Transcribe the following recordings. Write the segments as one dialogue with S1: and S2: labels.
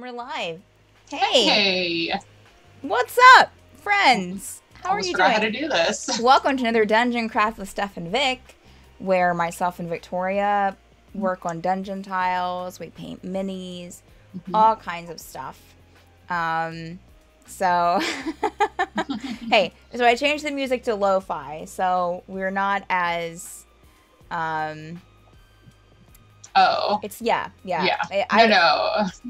S1: we're live.
S2: Hey!
S1: What's up, friends? How are you doing?
S2: I almost forgot how to do this.
S1: Welcome to another Dungeon Craft with Steph and Vic, where myself and Victoria work on dungeon tiles, we paint minis, all kinds of stuff. So, hey, so I changed the music to lo-fi, so we're not as,
S2: Oh.
S1: It's, yeah.
S2: No.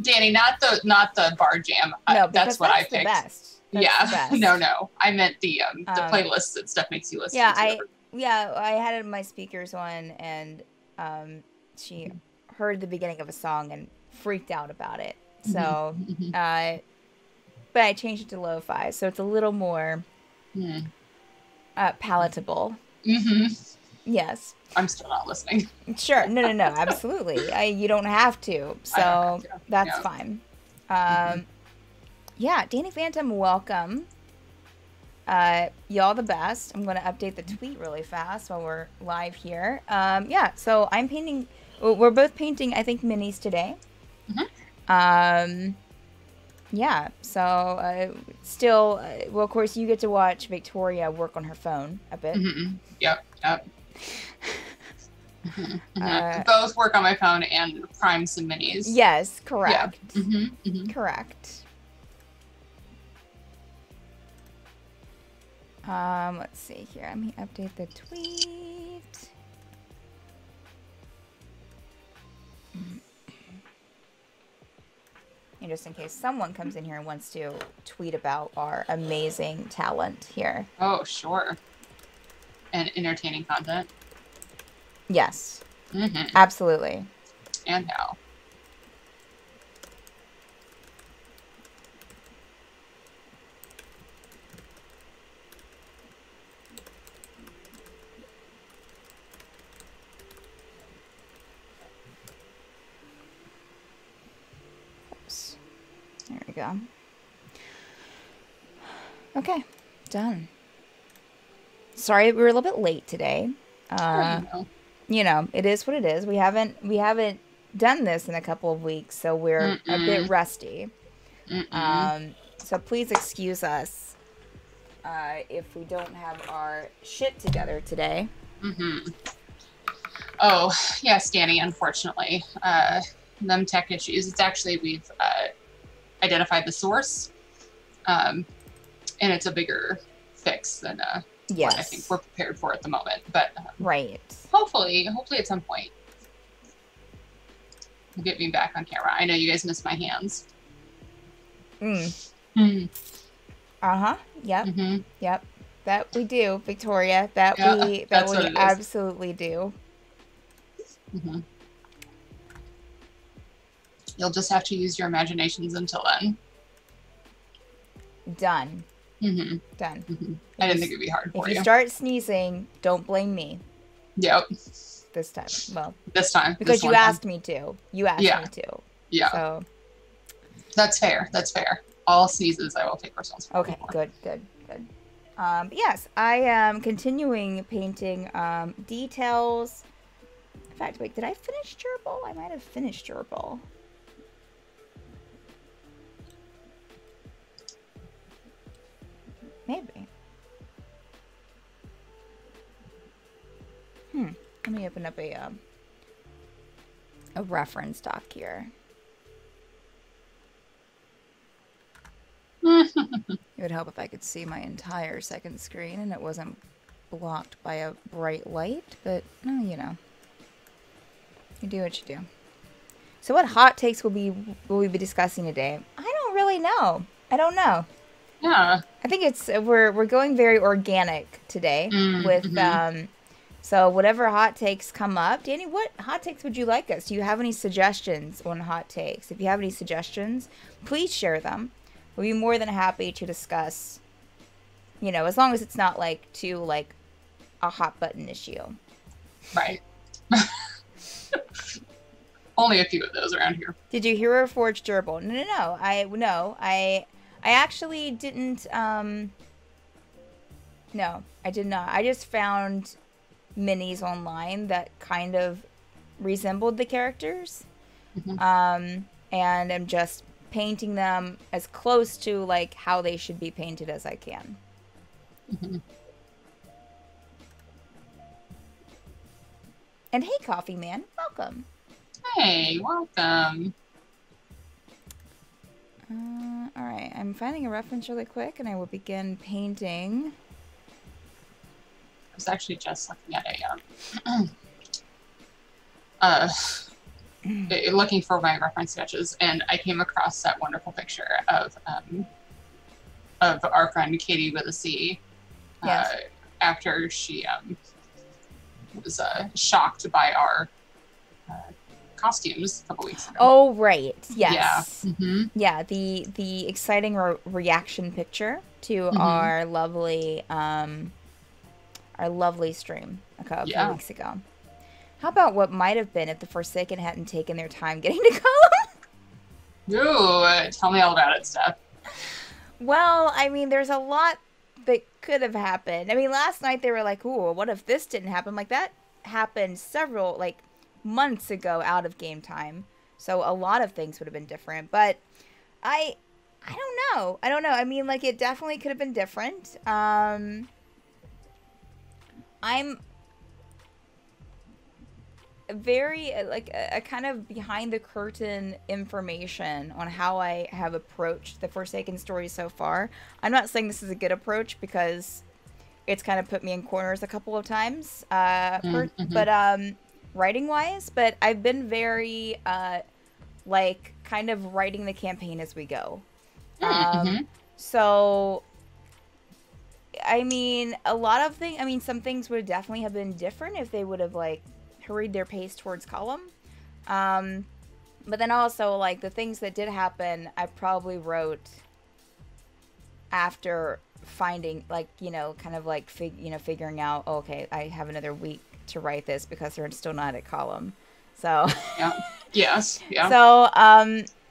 S2: Danny, not the bar jam.
S1: No,
S2: that's what I picked.
S1: The best.
S2: That's the best. No. I meant the playlists that stuff makes you listen to.
S1: I had it in my speakers on, and she heard the beginning of a song and freaked out about it. So, but I changed it to lo-fi, so it's a little more palatable. Yes.
S2: I'm still not listening.
S1: Sure. No, absolutely. You don't have to, so that's fine. Yeah, Danny Phantom, welcome. Y'all the best. I'm going to update the tweet really fast while we're live here. Yeah, so I'm painting, we're both painting, I think, minis today. Yeah, so still, well, of course, you get to watch Victoria work on her phone a bit.
S2: Yep. Both work on my phone and prime some minis.
S1: Yes, correct.
S2: Yeah.
S1: Correct. Let's see here. Let me update the tweet. And just in case someone comes in here and wants to tweet about our amazing talent here.
S2: Oh, sure. And entertaining content.
S1: Yes. Absolutely.
S2: And how.
S1: Oops. There we go. Okay. Done. Sorry, we were a little bit late today. You know, it is what it is. We haven't done this in a couple of weeks, so we're a bit rusty. So please excuse us if we don't have our shit together today.
S2: Oh, yes, Danny, unfortunately. Them tech issues. It's actually, we've identified the source, and it's a bigger fix than what I think we're prepared for at the moment. But
S1: right.
S2: Hopefully at some point, will get me back on camera. I know you guys miss my hands.
S1: Yep. Yep. That we do, Victoria. That we absolutely do.
S2: You'll just have to use your imaginations until then.
S1: Done. Done.
S2: I didn't think it'd be hard for you.
S1: If you start sneezing, don't blame me.
S2: Yep.
S1: This time. Well.
S2: This time.
S1: Because you asked me to. You asked me to.
S2: Yeah.
S1: So.
S2: That's fair. That's fair. All sneezes, I will take responsibility for.
S1: Okay. Good. Yes, I am continuing painting details. In fact, wait, did I finish Gerbil? I might have finished Gerbil. Maybe. Let me open up a reference doc here. It would help if I could see my entire second screen and it wasn't blocked by a bright light, but no, you know. You do what you do. So what hot takes will we be discussing today? I don't really know. I don't know.
S2: Yeah.
S1: I think it's we're going very organic today with so whatever hot takes come up. Danny, what hot takes would you like us? Do you have any suggestions on hot takes? If you have any suggestions, please share them. We'll be more than happy to discuss, you know, as long as it's not like too like a hot button issue.
S2: Right. Only a few of those around here.
S1: Did you Hero Forge Gerbil? No. I actually didn't. No, I did not. I just found minis online that kind of resembled the characters, and I'm just painting them as close to like how they should be painted as I can. And hey, Coffee Man, welcome.
S2: Hey, welcome.
S1: All right, I'm finding a reference really quick, and I will begin painting.
S2: I was actually just looking at looking for my reference sketches, and I came across that wonderful picture of our friend Katie with a C.
S1: Yes.
S2: After she was shocked by our costumes a couple weeks ago.
S1: Oh, right. Yes.
S2: Yeah.
S1: Yeah. The exciting reaction picture to our lovely stream a few weeks ago. How about what might have been if the Forsaken hadn't taken their time getting to Column?
S2: Ooh, tell me all about it, Steph.
S1: Well, I mean, there's a lot that could have happened. I mean, last night they were like, ooh, what if this didn't happen? Like, that happened several, like, months ago out of game time. So a lot of things would have been different. But I don't know. I mean, like, it definitely could have been different. I'm very, like, a kind of behind the curtain information on how I have approached the Forsaken story so far. I'm not saying this is a good approach because it's kind of put me in corners a couple of times, but writing wise, but I've been very, like, kind of writing the campaign as we go. So, I mean, some things would definitely have been different if they would have, like, hurried their pace towards Column. But then also, like, the things that did happen, I probably wrote after finding, like, you know, kind of like, figuring out, oh, okay, I have another week to write this because they're still not at Column. So.
S2: Yeah. Yes. Yeah.
S1: So,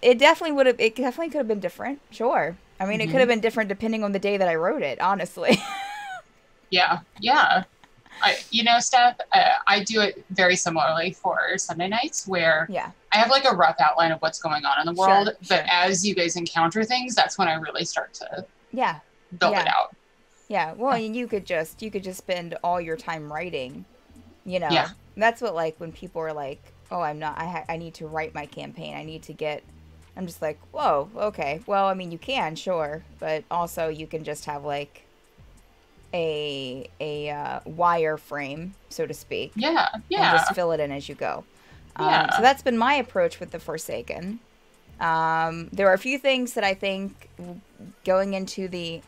S1: it definitely could have been different. Sure. I mean, it could have been different depending on the day that I wrote it, honestly.
S2: Yeah. Steph, I do it very similarly for Sunday nights where I have like a rough outline of what's going on in the world, but as you guys encounter things, that's when I really start to build it out. Yeah.
S1: Well, and you could just spend all your time writing, you know. Yeah. That's what, like, when people are like, oh, I need to write my campaign. I'm just like, whoa, okay. Well, I mean, you can, sure, but also you can just have like a wireframe, so to speak.
S2: Yeah.
S1: And just fill it in as you go. So that's been my approach with the Forsaken. There are a few things that I think going into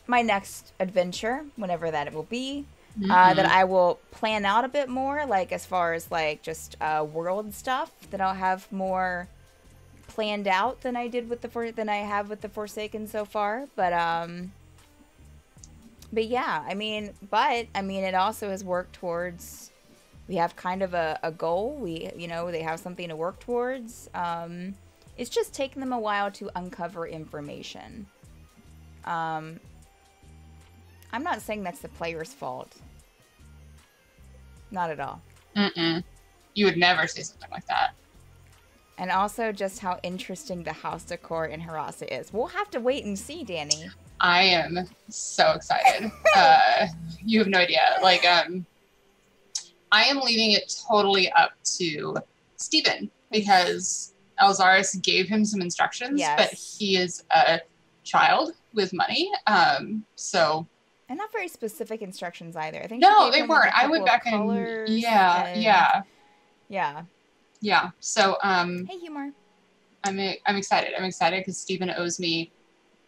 S1: my next adventure, whenever that it will be, that I will plan out a bit more, like as far as like just world stuff, that I'll have more planned out than I have with the Forsaken so far. But yeah, I mean, it also has worked towards, we have kind of a goal. They have something to work towards. It's just taken them a while to uncover information. I'm not saying that's the player's fault. Not at all.
S2: You would never say something like that.
S1: And also just how interesting the house decor in Harasa is. We'll have to wait and see, Danny.
S2: I am so excited. You have no idea. Like, I am leaving it totally up to Stephen because Elzaris gave him some instructions, but he is a child with money. So.
S1: And not very specific instructions either. I think
S2: no, they weren't. I went back and yeah. So
S1: hey, Humor.
S2: I'm excited. I'm excited because Stephen owes me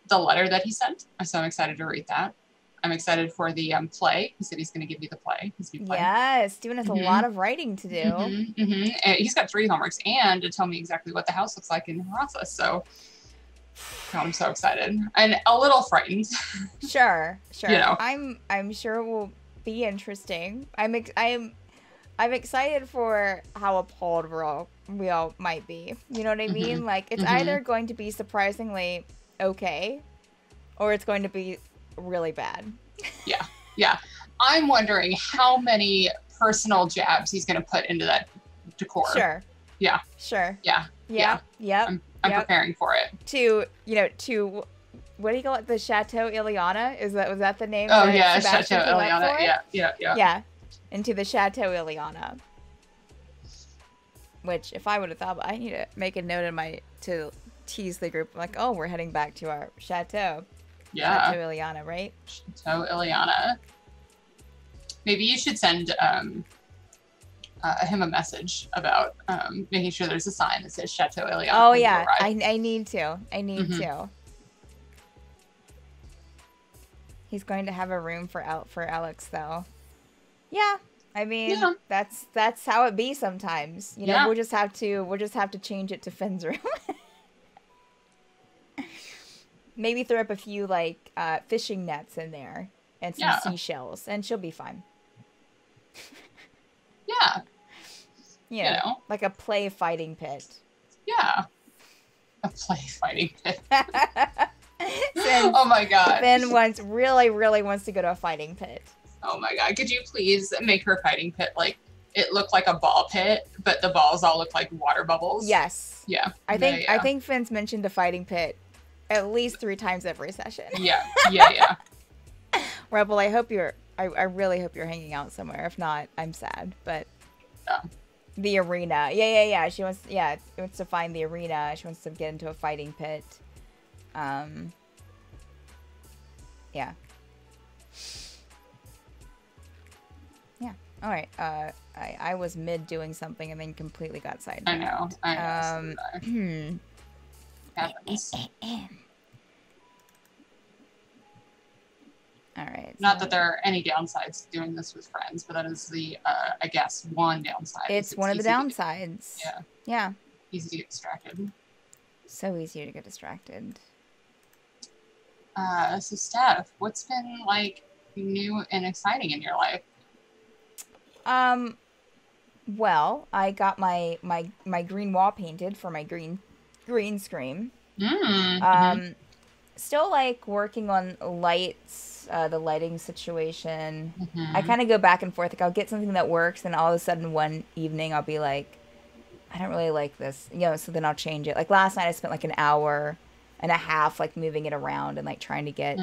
S2: the letter that he sent. So I'm excited to read that. I'm excited for the play. He said he's going to give me the play. His new play.
S1: Yes, Stephen has a lot of writing to do.
S2: And he's got 3 homeworks and to tell me exactly what the house looks like in Harasa. So I'm so excited and a little frightened.
S1: Sure.
S2: You know.
S1: I'm sure it will be interesting. I'm excited for how appalled we all might be. You know what I mean? Like, it's either going to be surprisingly okay, or it's going to be really bad.
S2: Yeah. I'm wondering how many personal jabs he's going to put into that decor.
S1: Sure.
S2: Yeah.
S1: Sure.
S2: Yeah.
S1: Yep.
S2: I'm preparing for it.
S1: To what do you call it? The Chateau Ileana? Was that the name?
S2: Oh
S1: that
S2: yeah,
S1: Sebastian
S2: Chateau Ileana. Yeah.
S1: Yeah, into the Chateau Ileana. Which, if I would have thought, I need to make a note to tease the group. Like, oh, we're heading back to our chateau.
S2: Yeah.
S1: Chateau Ileana, right?
S2: Chateau Ileana. Maybe you should send him a message about making sure there's a sign that says Chateau Ileana.
S1: Oh yeah, I need to. To. He's going to have a room for Alex though. Yeah, I mean that's how it be sometimes. We'll just have to change it to Finn's room. Maybe throw up a few like fishing nets in there and some seashells, and she'll be fine.
S2: Yeah.
S1: Like a play fighting pit.
S2: Yeah. A play fighting pit.
S1: Finn,
S2: oh my god.
S1: Finn really wants to go to a fighting pit.
S2: Oh my god. Could you please make her fighting pit like it looked like a ball pit, but the balls all look like water bubbles?
S1: Yes.
S2: Yeah.
S1: I think Finn's mentioned a fighting pit at least 3 times every session.
S2: Yeah.
S1: Rebel, I really hope you're hanging out somewhere. If not, I'm sad. But the arena. Yeah. She wants to find the arena. She wants to get into a fighting pit. Yeah. All right. I was mid doing something and then completely got sidetracked.
S2: I know. Happens.
S1: All right.
S2: Not that there are any downsides to doing this with friends, but that is the, I guess, one downside.
S1: It's one of the downsides. Yeah.
S2: Easy to get distracted.
S1: So easy to get distracted.
S2: So Steph, what's been like new and exciting in your life?
S1: Well, I got my green wall painted for my green screen. Still like working on lights, the lighting situation. I kind of go back and forth. Like I'll get something that works, and all of a sudden one evening I'll be like, I don't really like this, so then I'll change it. Like last night I spent like an hour and a half like moving it around and like trying to get,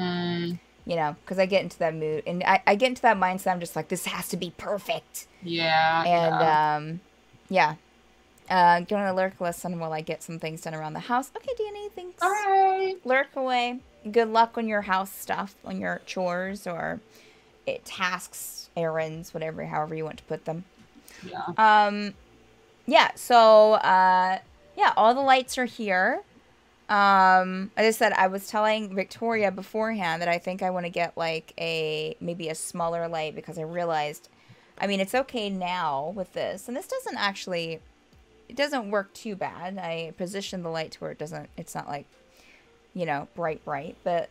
S1: because I get into that mood and I get into that mindset. I'm just like, this has to be perfect.
S2: Yeah.
S1: And going to lurk listen while I get some things done around the house. Okay, Danny, thanks.
S2: All right.
S1: Lurk away. Good luck on your house stuff, on your chores or tasks, errands, however you want to put them.
S2: Yeah.
S1: So all the lights are here. As I said, I was telling Victoria beforehand that I think I want to get like maybe a smaller light because I realized, it's okay now with this, and this doesn't actually, it doesn't work too bad. I positioned the light to where it's not like, bright, but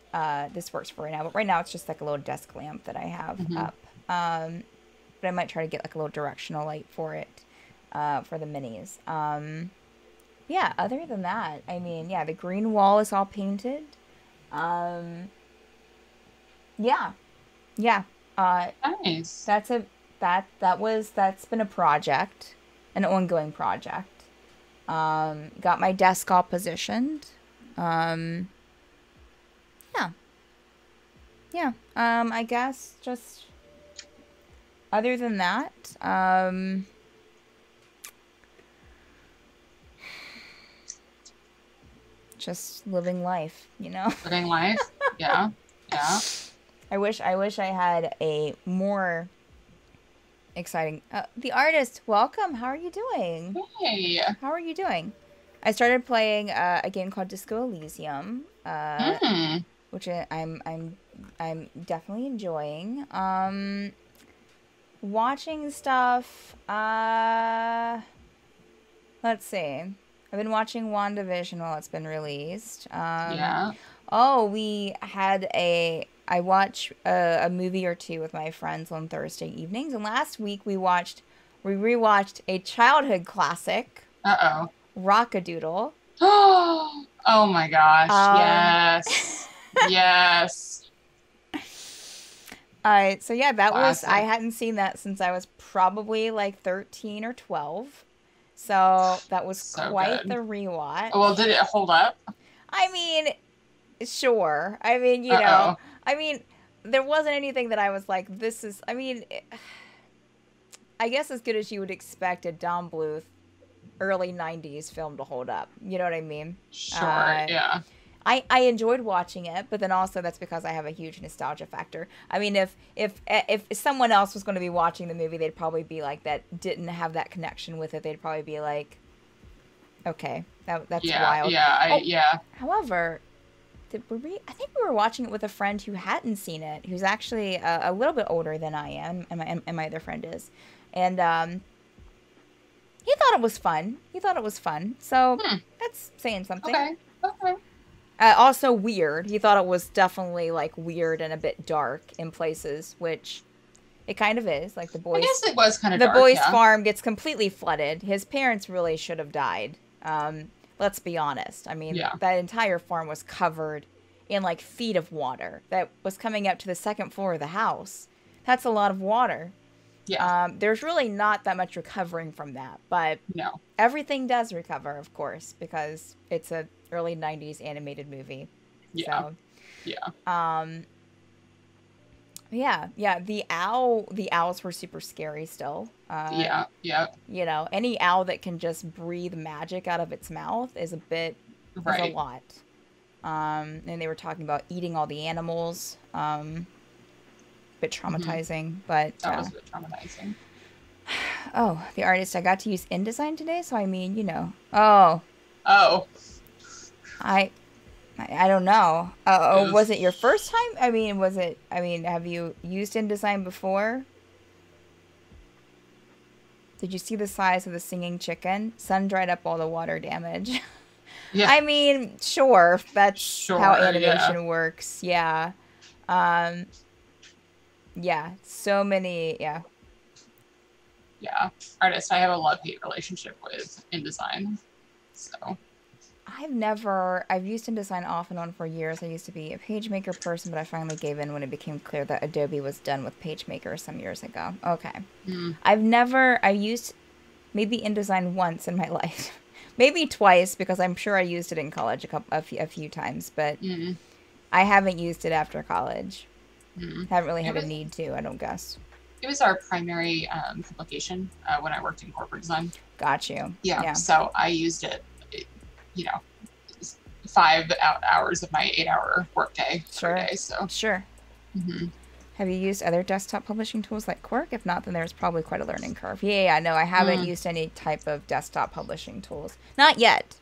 S1: this works for right now. But right now it's just like a little desk lamp that I have up. But I might try to get like a little directional light for it, for the minis. Other than that, the green wall is all painted.
S2: Nice.
S1: That's been a project, an ongoing project. Got my desk all positioned. I guess just other than that, just living life,
S2: Living life. Yeah.
S1: I wish I had a more exciting. The artist, welcome. How are you doing?
S2: Hey.
S1: How are you doing? I started playing a game called Disco Elysium, which I'm definitely enjoying. Watching stuff. Let's see. I've been watching WandaVision while it's been released. Oh, I watch a movie or two with my friends on Thursday evenings, and last week we rewatched a childhood classic. Rock-a-Doodle.
S2: Oh my gosh! Yes.
S1: So yeah, that classic. I hadn't seen that since I was probably like 13 or 12. So that was
S2: So
S1: quite
S2: good.
S1: the rewatch.
S2: Well, did it hold up?
S1: I mean, sure. I mean,
S2: Uh-oh.
S1: I mean, there wasn't anything that I was like, this is, I mean, I guess as good as you would expect a Don Bluth early 90s film to hold up. You know what I mean?
S2: Sure, yeah.
S1: I enjoyed watching it, but then also that's because I have a huge nostalgia factor. I mean, if someone else was going to be watching the movie, they'd probably be like, that didn't have that connection with it. They'd probably be like, okay, that's wild.
S2: Yeah.
S1: However, I think we were watching it with a friend who hadn't seen it, who's actually a little bit older than I am, and my other friend is, and he thought it was fun. So that's saying something.
S2: Okay.
S1: Also weird. He thought it was definitely like weird and a bit dark in places, which it kind of is. Like the boys.
S2: I guess it was kind of dark.
S1: The boys' farm gets completely flooded. His parents really should have died. Let's be honest. I mean, that entire farm was covered in like feet of water that was coming up to the second floor of the house. That's a lot of water.
S2: Yeah.
S1: There's really not that much recovering from that, but
S2: no,
S1: everything does recover, of course, because it's a early 90s animated movie.
S2: Yeah.
S1: So,
S2: yeah.
S1: The owls were super scary still.
S2: Yeah.
S1: You know, any owl that can just breathe magic out of its mouth is is a lot. And they were talking about eating all the animals. Bit traumatizing, but
S2: that was a bit traumatizing.
S1: Oh, the artist, I got to use InDesign today, so I mean, you know. Oh. I don't know. Was it your first time? I mean, have you used InDesign before? Did you see the size of the singing chicken? Sun dried up all the water damage.
S2: Yeah.
S1: I mean, sure, that's how animation works. Yeah. Yeah, so many,
S2: Yeah, artist, I have a love-hate relationship with InDesign, so.
S1: I've used InDesign off and on for years. I used to be a PageMaker person, but I finally gave in when it became clear that Adobe was done with PageMaker some years ago. Okay. I used maybe InDesign once in my life. Maybe twice, because I'm sure I used it in college a few times, but I haven't used it after college. Haven't really had a need to, I don't guess.
S2: It was our primary publication when I worked in corporate design.
S1: Got you.
S2: Yeah. So I used it, 5 hours of my 8-hour workday per day. So
S1: sure. Have you used other desktop publishing tools like Quark? If not, then there's probably quite a learning curve. Yeah, no, I haven't used any type of desktop publishing tools. Not yet.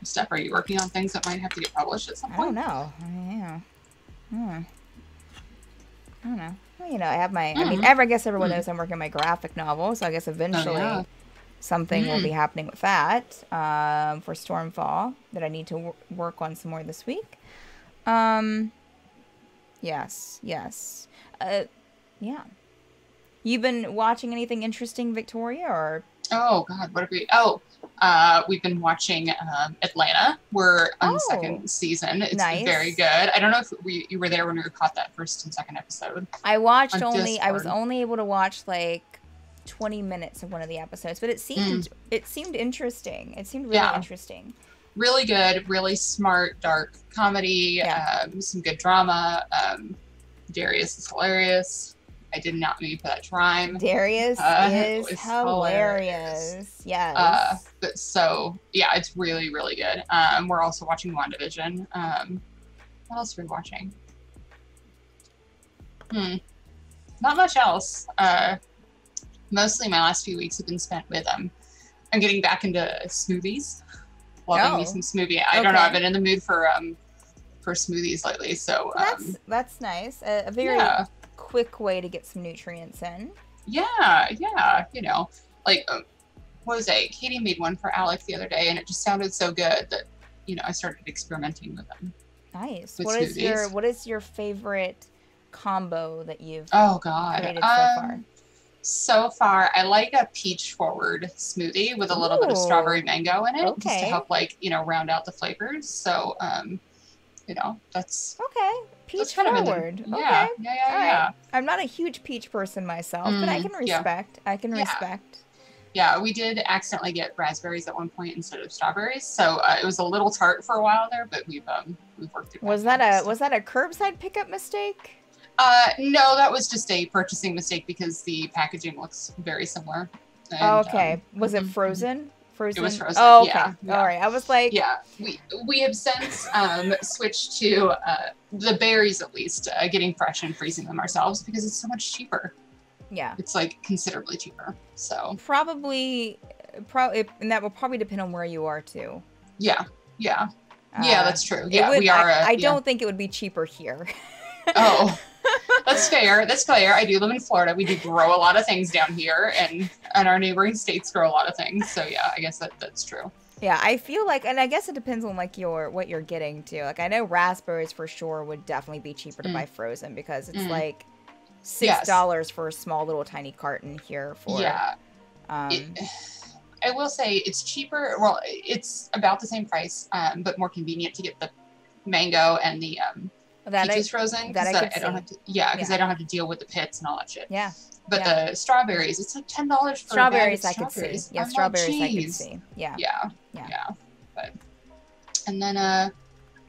S2: Steph, are you working on things that might have to get published at some point?
S1: I don't know. I don't know. Well, you know, I have my, I guess everyone knows I'm working on my graphic novel, so I guess eventually something will be happening with that for Stormfall that I need to work on some more this week. Yes. Yeah. You've been watching anything interesting, Victoria, or?
S2: Oh, God, what have we... we've been watching Atlanta. We're on the second season. It's very good. I don't know if you were there when we caught that first and second episode.
S1: I watched I was only able to watch like 20 minutes of one of the episodes, but it seemed interesting. It seemed really interesting.
S2: Really good, really smart, dark comedy, some good drama. Darius is hilarious. I did not mean for that to rhyme.
S1: Darius is hilarious. Yes.
S2: But so, yeah, it's really, really good. We're also watching WandaVision. What else are we watching? Not much else. Mostly my last few weeks have been spent with I'm getting back into smoothies. Loving me some smoothie. I don't know. I've been in the mood for smoothies lately. So
S1: that's nice. A very quick way to get some nutrients in.
S2: Yeah. You know, like what was it? Katie made one for Alec the other day, and it just sounded so good that I started experimenting with them.
S1: Nice. What is your favorite combo that you've created so far?
S2: So far, I like a peach forward smoothie with a little bit of strawberry mango in it, just to help round out the flavors. So That's
S1: okay. Peach
S2: kind
S1: forward.
S2: of
S1: okay.
S2: Yeah.
S1: I'm not a huge peach person myself, but I can respect. I can respect.
S2: Yeah, we did accidentally get raspberries at one point instead of strawberries, so it was a little tart for a while there. But we've worked through.
S1: Was that a curbside pickup mistake?
S2: No, that was just a purchasing mistake because the packaging looks very similar. And,
S1: okay. Was it frozen? Frozen?
S2: It was frozen.
S1: Oh, okay.
S2: Yeah.
S1: All right. I was like,
S2: yeah. We have since switched to the berries at least getting fresh and freezing them ourselves because it's so much cheaper.
S1: Yeah.
S2: It's like considerably cheaper. So
S1: probably, and that will probably depend on where you are too.
S2: Yeah. Yeah, that's true. Yeah, we are.
S1: I don't think it would be cheaper here.
S2: Oh, that's fair. That's fair. I do live in Florida. We do grow a lot of things down here, and our neighboring states grow a lot of things. So yeah, I guess that's true.
S1: Yeah, I feel like, and I guess it depends on like what you're getting to. Like I know raspberries for sure would definitely be cheaper to buy frozen because it's like $6 for a small little tiny carton here for.
S2: Yeah. I will say it's cheaper. Well, it's about the same price, but more convenient to get the mango and the peaches frozen. Because I don't have to. Yeah, because I don't have to deal with the pits and all that shit.
S1: Yeah.
S2: But the strawberries, it's like $10 for
S1: strawberries.
S2: A bag
S1: of
S2: strawberries.
S1: I could see. Yeah, strawberries I could see. Yeah.
S2: Yeah. But and then I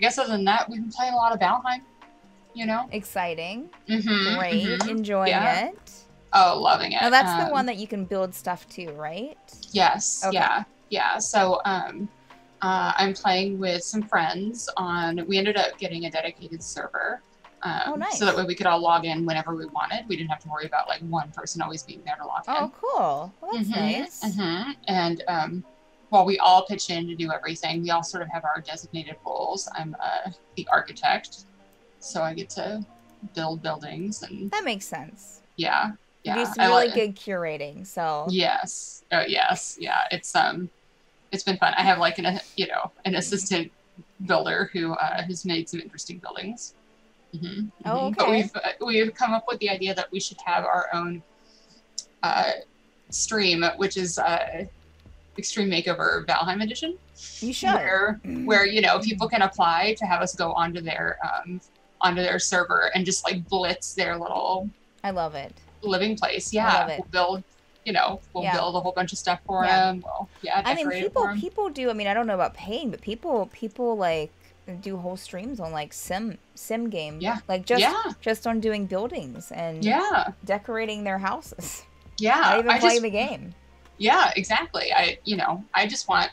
S2: guess other than that, we've been playing a lot of Valheim.
S1: Exciting.
S2: Mm-hmm,
S1: Great. Enjoying it.
S2: Oh, loving it.
S1: Now that's the one that you can build stuff to, right?
S2: Yes.
S1: Okay.
S2: Yeah. So I'm playing with some friends we ended up getting a dedicated server.
S1: Nice.
S2: So that way we could all log in whenever we wanted. We didn't have to worry about like one person always being there to log in.
S1: Oh, cool. Well, that's nice.
S2: Mm-hmm. And while we all pitch in to do everything, we all sort of have our designated roles. I'm the architect, so I get to build buildings, and
S1: that makes sense.
S2: Yeah.
S1: You do some really good curating. So
S2: yes. Oh yes. Yeah. It's been fun. I have like an assistant builder who has made some interesting buildings. Mm-hmm.
S1: Oh, okay.
S2: But we've come up with the idea that we should have our own stream, which is Extreme Makeover Valheim Edition.
S1: You should.
S2: Where people can apply to have us go onto their server and just like blitz their little.
S1: I love it.
S2: Living place. Yeah. We'll build. We'll build a whole bunch of stuff for them. Well,
S1: people do. I mean, I don't know about paying, but people like do whole streams on like sim games.
S2: Yeah.
S1: Like just on doing buildings and decorating their houses.
S2: Yeah.
S1: Not even playing the game.
S2: Yeah, exactly. I just want.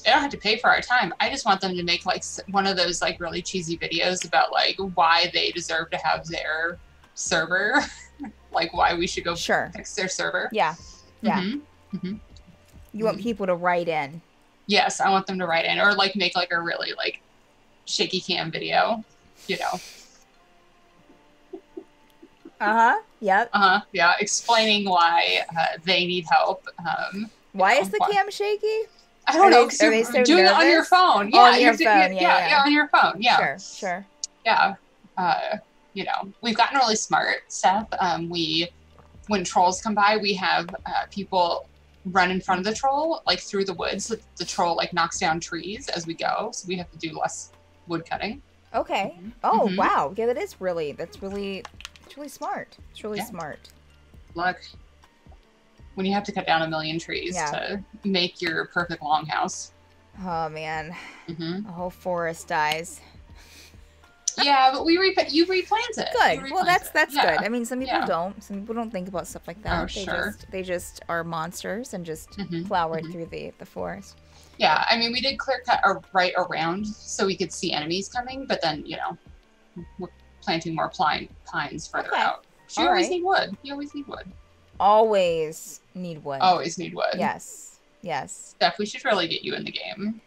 S2: I don't have to pay for our time. I just want them to make like one of those like really cheesy videos about like why they deserve to have their server. Like why we should go fix their server.
S1: Yeah.
S2: Mm-hmm. Mm-hmm.
S1: You want people to write in.
S2: Yes, I want them to write in or like make like a really like shaky cam video,
S1: Yep.
S2: Yeah, explaining why they need help.
S1: Why is the cam shaky?
S2: I don't know.
S1: Are they so
S2: doing
S1: nervous?
S2: it on your phone.
S1: Yeah, on your phone.
S2: Yeah, on your phone. Yeah.
S1: Sure.
S2: Yeah. We've gotten really smart, Steph. When trolls come by, we have people run in front of the troll, like through the woods. So the troll like knocks down trees as we go, so we have to do less wood cutting.
S1: Okay. Mm-hmm. Oh wow, yeah, it's really smart. It's really smart.
S2: Look, when you have to cut down 1 million trees to make your perfect longhouse.
S1: Oh man, a whole forest dies.
S2: Yeah, but you replant it.
S1: Good. Well, that's good. I mean, some people don't. Some people don't think about stuff like that.
S2: Oh,
S1: They just are monsters and just plow right through the forest.
S2: Yeah, I mean, we did clear cut right around so we could see enemies coming, but then we're planting more pines further out. You always need wood.
S1: Always need wood.
S2: Always need wood.
S1: Yes.
S2: Steph, we should really get you in the game.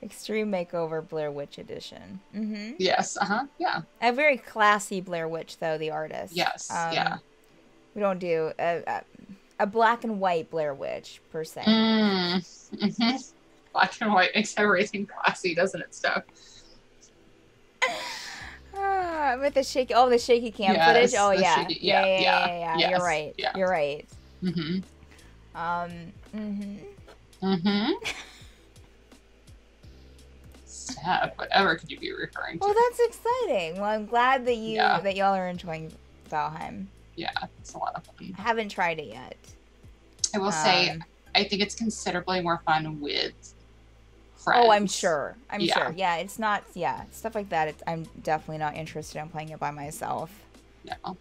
S1: Extreme Makeover Blair Witch Edition. Mm-hmm.
S2: Yes. Yeah.
S1: A very classy Blair Witch, though, the artist.
S2: Yes.
S1: We don't do a black and white Blair Witch per se.
S2: Mm-hmm. Black and white makes everything classy, doesn't it, Steph?
S1: With the shaky cam footage. Oh yeah. Yeah.
S2: Yes.
S1: You're right.
S2: Yeah.
S1: You're right.
S2: Steph, whatever could you be referring to?
S1: Well, that's exciting. Well, I'm glad that y'all are enjoying Valheim.
S2: Yeah, it's a lot of fun.
S1: I haven't tried it yet.
S2: I will say, I think it's considerably more fun with friends.
S1: Oh, I'm sure. I'm sure. Yeah, it's not. Yeah, stuff like that. I'm definitely not interested in playing it by myself.
S2: No.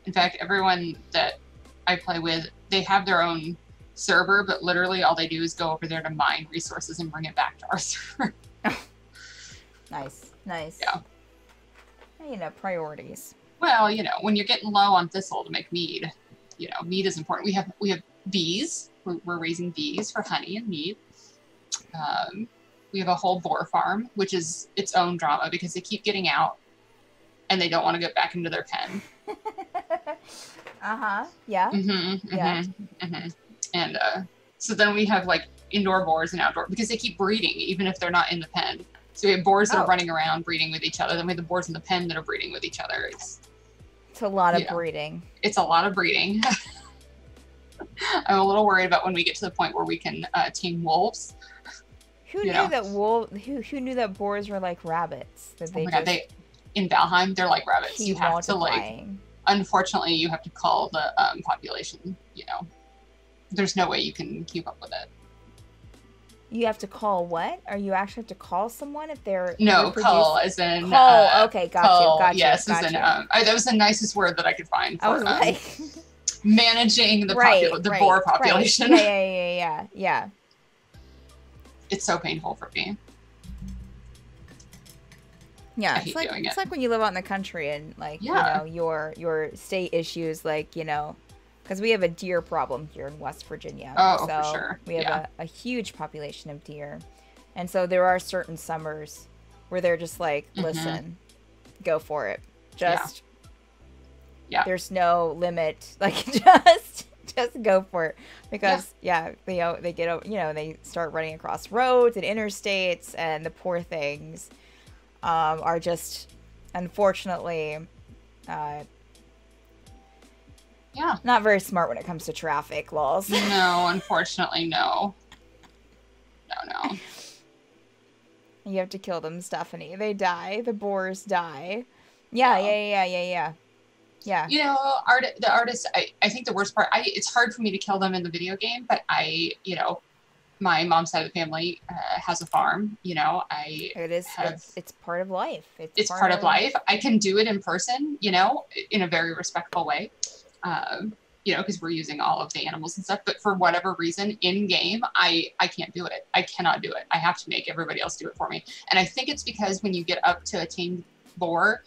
S2: In fact, everyone that I play with, they have their own server, but literally all they do is go over there to mine resources and bring it back to our server.
S1: Nice.
S2: Yeah.
S1: You know, priorities.
S2: Well, you know, when you're getting low on thistle to make mead, you know, mead is important. We have bees. We're raising bees for honey and mead. We have a whole boar farm, which is its own drama because they keep getting out and they don't want to get back into their pen.
S1: Yeah.
S2: And so then we have like indoor boars and outdoor because they keep breeding even if they're not in the pen. So we have boars that are running around breeding with each other. Then we have the boars in the pen that are breeding with each other. It's
S1: a lot of breeding.
S2: It's a lot of breeding. I'm a little worried about when we get to the point where we can tame wolves.
S1: Who knew that boars were like rabbits? That they
S2: in Valheim, they're like rabbits. You have to
S1: multiplying.
S2: Unfortunately, you have to call the population. You know, there's no way you can keep up with it.
S1: You have to call what? Or you actually have to call someone if they're
S2: call as in
S1: call. Okay, got you.
S2: Yes, as in that was the nicest word that I could find for
S1: I was like
S2: managing the boar population.
S1: Right. Yeah.
S2: It's so painful for me.
S1: Yeah, it's like when you live out in the country and like you know your state issues, like, you know, because we have a deer problem here in West Virginia.
S2: Oh, so for sure.
S1: We have a huge population of deer, and so there are certain summers where they're just like, listen, go for it, just there's no limit, like just go for it, because they get, you know, they start running across roads and interstates, and the poor things are just unfortunately not very smart when it comes to traffic laws.
S2: No, unfortunately, no.
S1: You have to kill them, Stephanie. They die. The boars die. Yeah. You
S2: know, the artists, I think the worst part, it's hard for me to kill them in the video game, but you know, my mom's side of the family has a farm, you know,
S1: it's part of life.
S2: It's part of life. I can do it in person, you know, in a very respectful way, you know, because we're using all of the animals and stuff, but for whatever reason in game, I can't do it. I cannot do it. I have to make everybody else do it for me. And I think it's because when you get up to a tamed boar,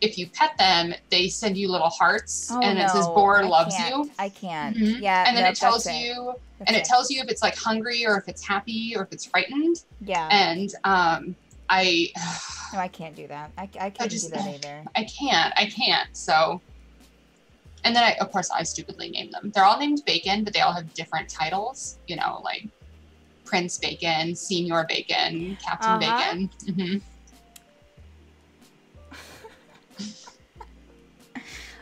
S2: if you pet them, they send you little hearts, and it says "Boar loves you."
S1: I can't.
S2: Mm-hmm. Yeah, and then it tells you, it tells you if it's like hungry or if it's happy or if it's frightened.
S1: Yeah.
S2: And no,
S1: I can't do that. I can't do that either.
S2: I can't. So, and then of course I stupidly name them. They're all named Bacon, but they all have different titles. You know, like Prince Bacon, Senior Bacon, Captain Bacon. Mm-hmm.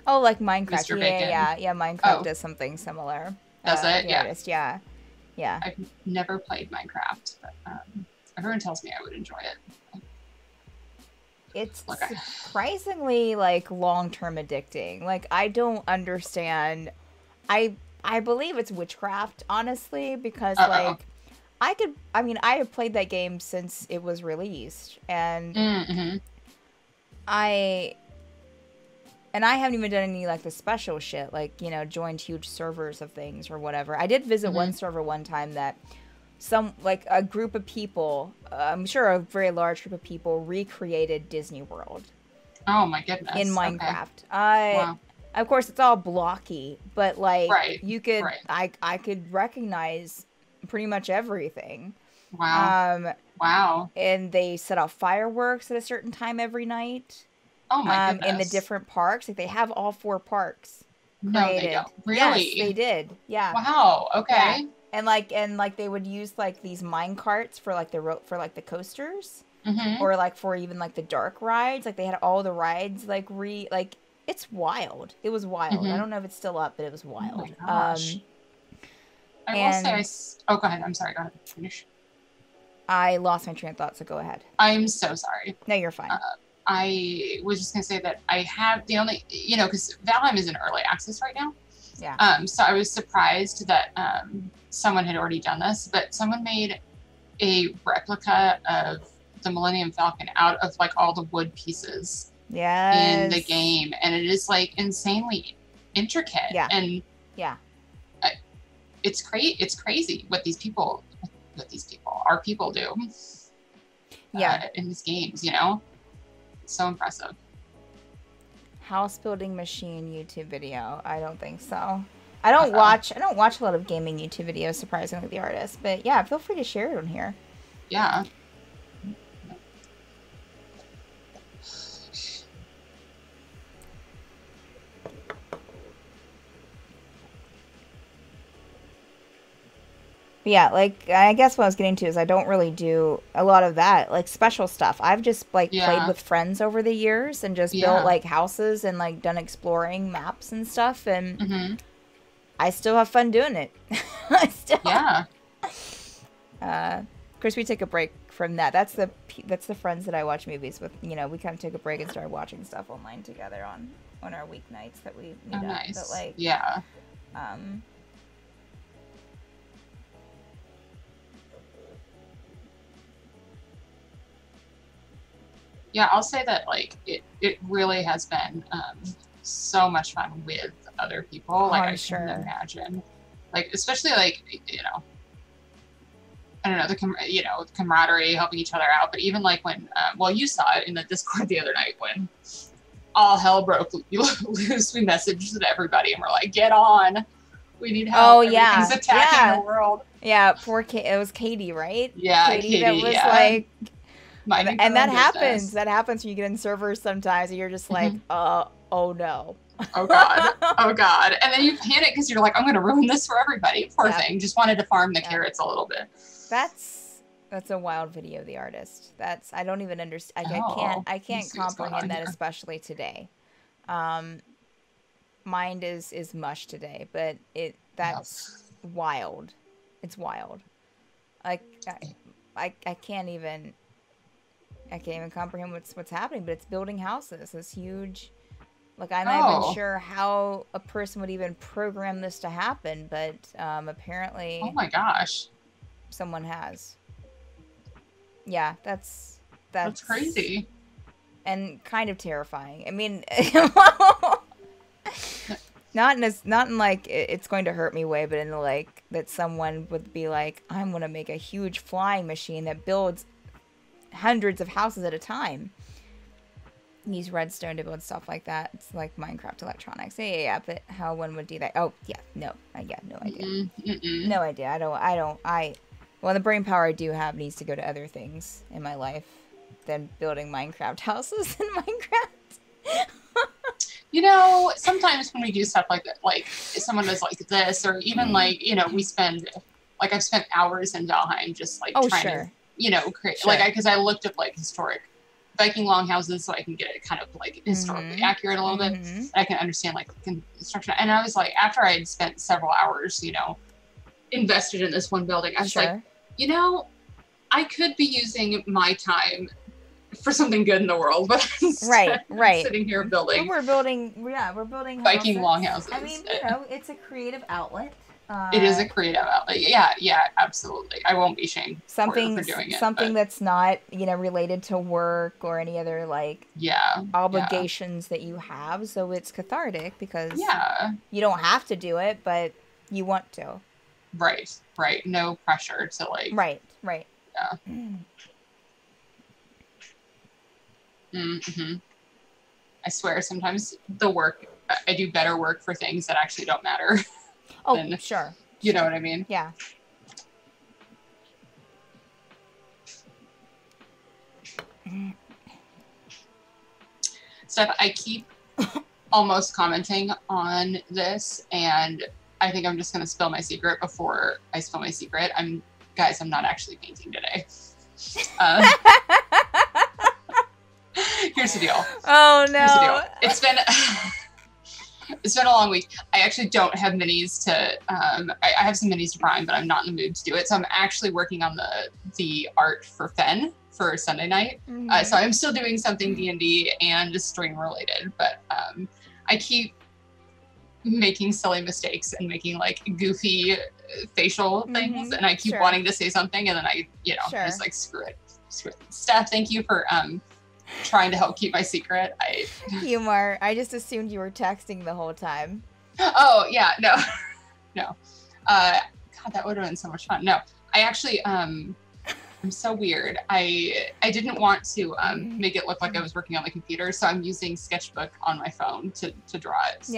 S1: Oh, like Minecraft.
S2: Mr. Bacon.
S1: Yeah. Minecraft does something similar.
S2: Does it?
S1: Yeah.
S2: I've never played Minecraft, but everyone tells me I would enjoy it.
S1: It's surprisingly like long-term addicting. Like, I don't understand. I believe it's witchcraft, honestly, because I have played that game since it was released, and I haven't even done any, like, the special shit, like, you know, joined huge servers of things or whatever. I did visit one server one time that a group of people, I'm sure a very large group of people, recreated Disney World.
S2: Oh, my goodness.
S1: In Minecraft. Wow. Of course, it's all blocky, but, like, you could, I could recognize pretty much everything.
S2: Wow. Wow.
S1: And they set off fireworks at a certain time every night.
S2: Oh my goodness.
S1: In the different parks. Like, they have all 4 parks created.
S2: No, they don't. Really?
S1: Yes, they did. Yeah.
S2: Wow. Okay.
S1: Yeah. And they would use like these mine carts for like the coasters, or like for even like the dark rides. Like, they had all the rides it's wild. It was wild. I don't know if it's still up, but it was wild.
S2: Oh my gosh. I will say, go ahead. I'm sorry. Go ahead. Finish.
S1: I lost my train of thought, so go ahead.
S2: I'm so sorry.
S1: No, you're fine.
S2: I was just gonna say that I have the only, because Valheim is in early access right now.
S1: Yeah.
S2: So I was surprised that someone had already done this, but someone made a replica of the Millennium Falcon out of like all the wood pieces in the game, and it is like insanely intricate.
S1: Yeah.
S2: And
S1: yeah,
S2: it's crazy what our people do.
S1: Yeah.
S2: In these games, so impressive.
S1: House building machine YouTube video. I don't think so. I don't watch a lot of gaming YouTube videos, surprisingly, the artist. But yeah, feel free to share it on here.
S2: Yeah.
S1: Yeah, like, I guess what I was getting to is I don't really do a lot of that, like, special stuff. I've just, like, played with friends over the years and just built, like, houses and, like, done exploring maps and stuff, and I still have fun doing it. Of course, we take a break from that. That's the friends that I watch movies with. We kind of took a break and started watching stuff online together on our weeknights that we meet up.
S2: Nice.
S1: But, like,
S2: yeah, I'll say that, like, it really has been so much fun with other people. Like, I can't imagine. Like, especially, like, I don't know, the camaraderie, helping each other out. But even, like, when, you saw it in the Discord the other night when all hell broke loose, we messaged everybody and we're like, get on. We need help.
S1: Oh, yeah.
S2: Everything's attacking the world.
S1: Yeah, it was Katie, right?
S2: Yeah,
S1: Katie that was like... And that happens.
S2: Business.
S1: That happens when you get in servers sometimes, and you're just like, oh no.
S2: Oh God. Oh God. And then you panic because you're like, I'm going to ruin this for everybody. Poor thing. Just wanted to farm the carrots a little bit.
S1: That's a wild video, the artist. I don't even understand. I can't comprehend that, especially today. Mind is mush today, but that's wild. It's wild. Like, I can't even comprehend what's happening, but it's building houses. This huge, like, I'm not even sure how a person would even program this to happen, but apparently,
S2: oh my gosh,
S1: someone has. Yeah, that's
S2: crazy
S1: and kind of terrifying. I mean, not in like it's going to hurt me way, but in like that someone would be like, I'm gonna make a huge flying machine that builds hundreds of houses at a time. Use redstone to build stuff like that. It's like Minecraft electronics. Yeah, but how one would do that? Oh, yeah, no, I got no idea. No idea. Well, the brain power I do have needs to go to other things in my life than building Minecraft houses in Minecraft.
S2: Sometimes when we do stuff like that, like someone does like this, or even like, we spend, like, I've spent hours in Valheim just like trying to create, like, because I looked up like historic Viking longhouses so I can get it kind of like historically accurate a little bit. And I can understand like construction. And I was like, after I had spent several hours, invested in this one building, I was like, I could be using my time for something good in the world, but
S1: right.
S2: sitting here building.
S1: We're building
S2: Viking longhouses.
S1: I mean, it's a creative outlet.
S2: It is a creative outlet. Yeah, absolutely. I won't be shamed for doing it.
S1: Something that's not, related to work or any other like obligations that you have. So it's cathartic because you don't have to do it, but you want to.
S2: Right. No pressure to like.
S1: Right.
S2: Yeah. I swear, sometimes I do better work for things that actually don't matter.
S1: Oh, sure.
S2: You know what I mean?
S1: Yeah.
S2: Steph, I keep almost commenting on this, and I think I'm just going to spill my secret before I spill my secret. I'm not actually painting today. Here's the deal.
S1: Oh, no.
S2: Here's the deal. It's been... It's been a long week. I actually don't have minis to, I have some minis to prime, but I'm not in the mood to do it. So I'm actually working on the art for Fen for Sunday night. So I'm still doing something D&D and stream related, but I keep making silly mistakes and making like goofy facial things. And I keep wanting to say something, and then I, just like, screw it. Steph, thank you for, trying to help keep my secret.
S1: Humor. I just assumed you were texting the whole time.
S2: Oh yeah, no. God, that would have been so much fun. No, I actually, I'm so weird. I didn't want to make it look like I was working on the computer, so I'm using Sketchbook on my phone to draw it. So.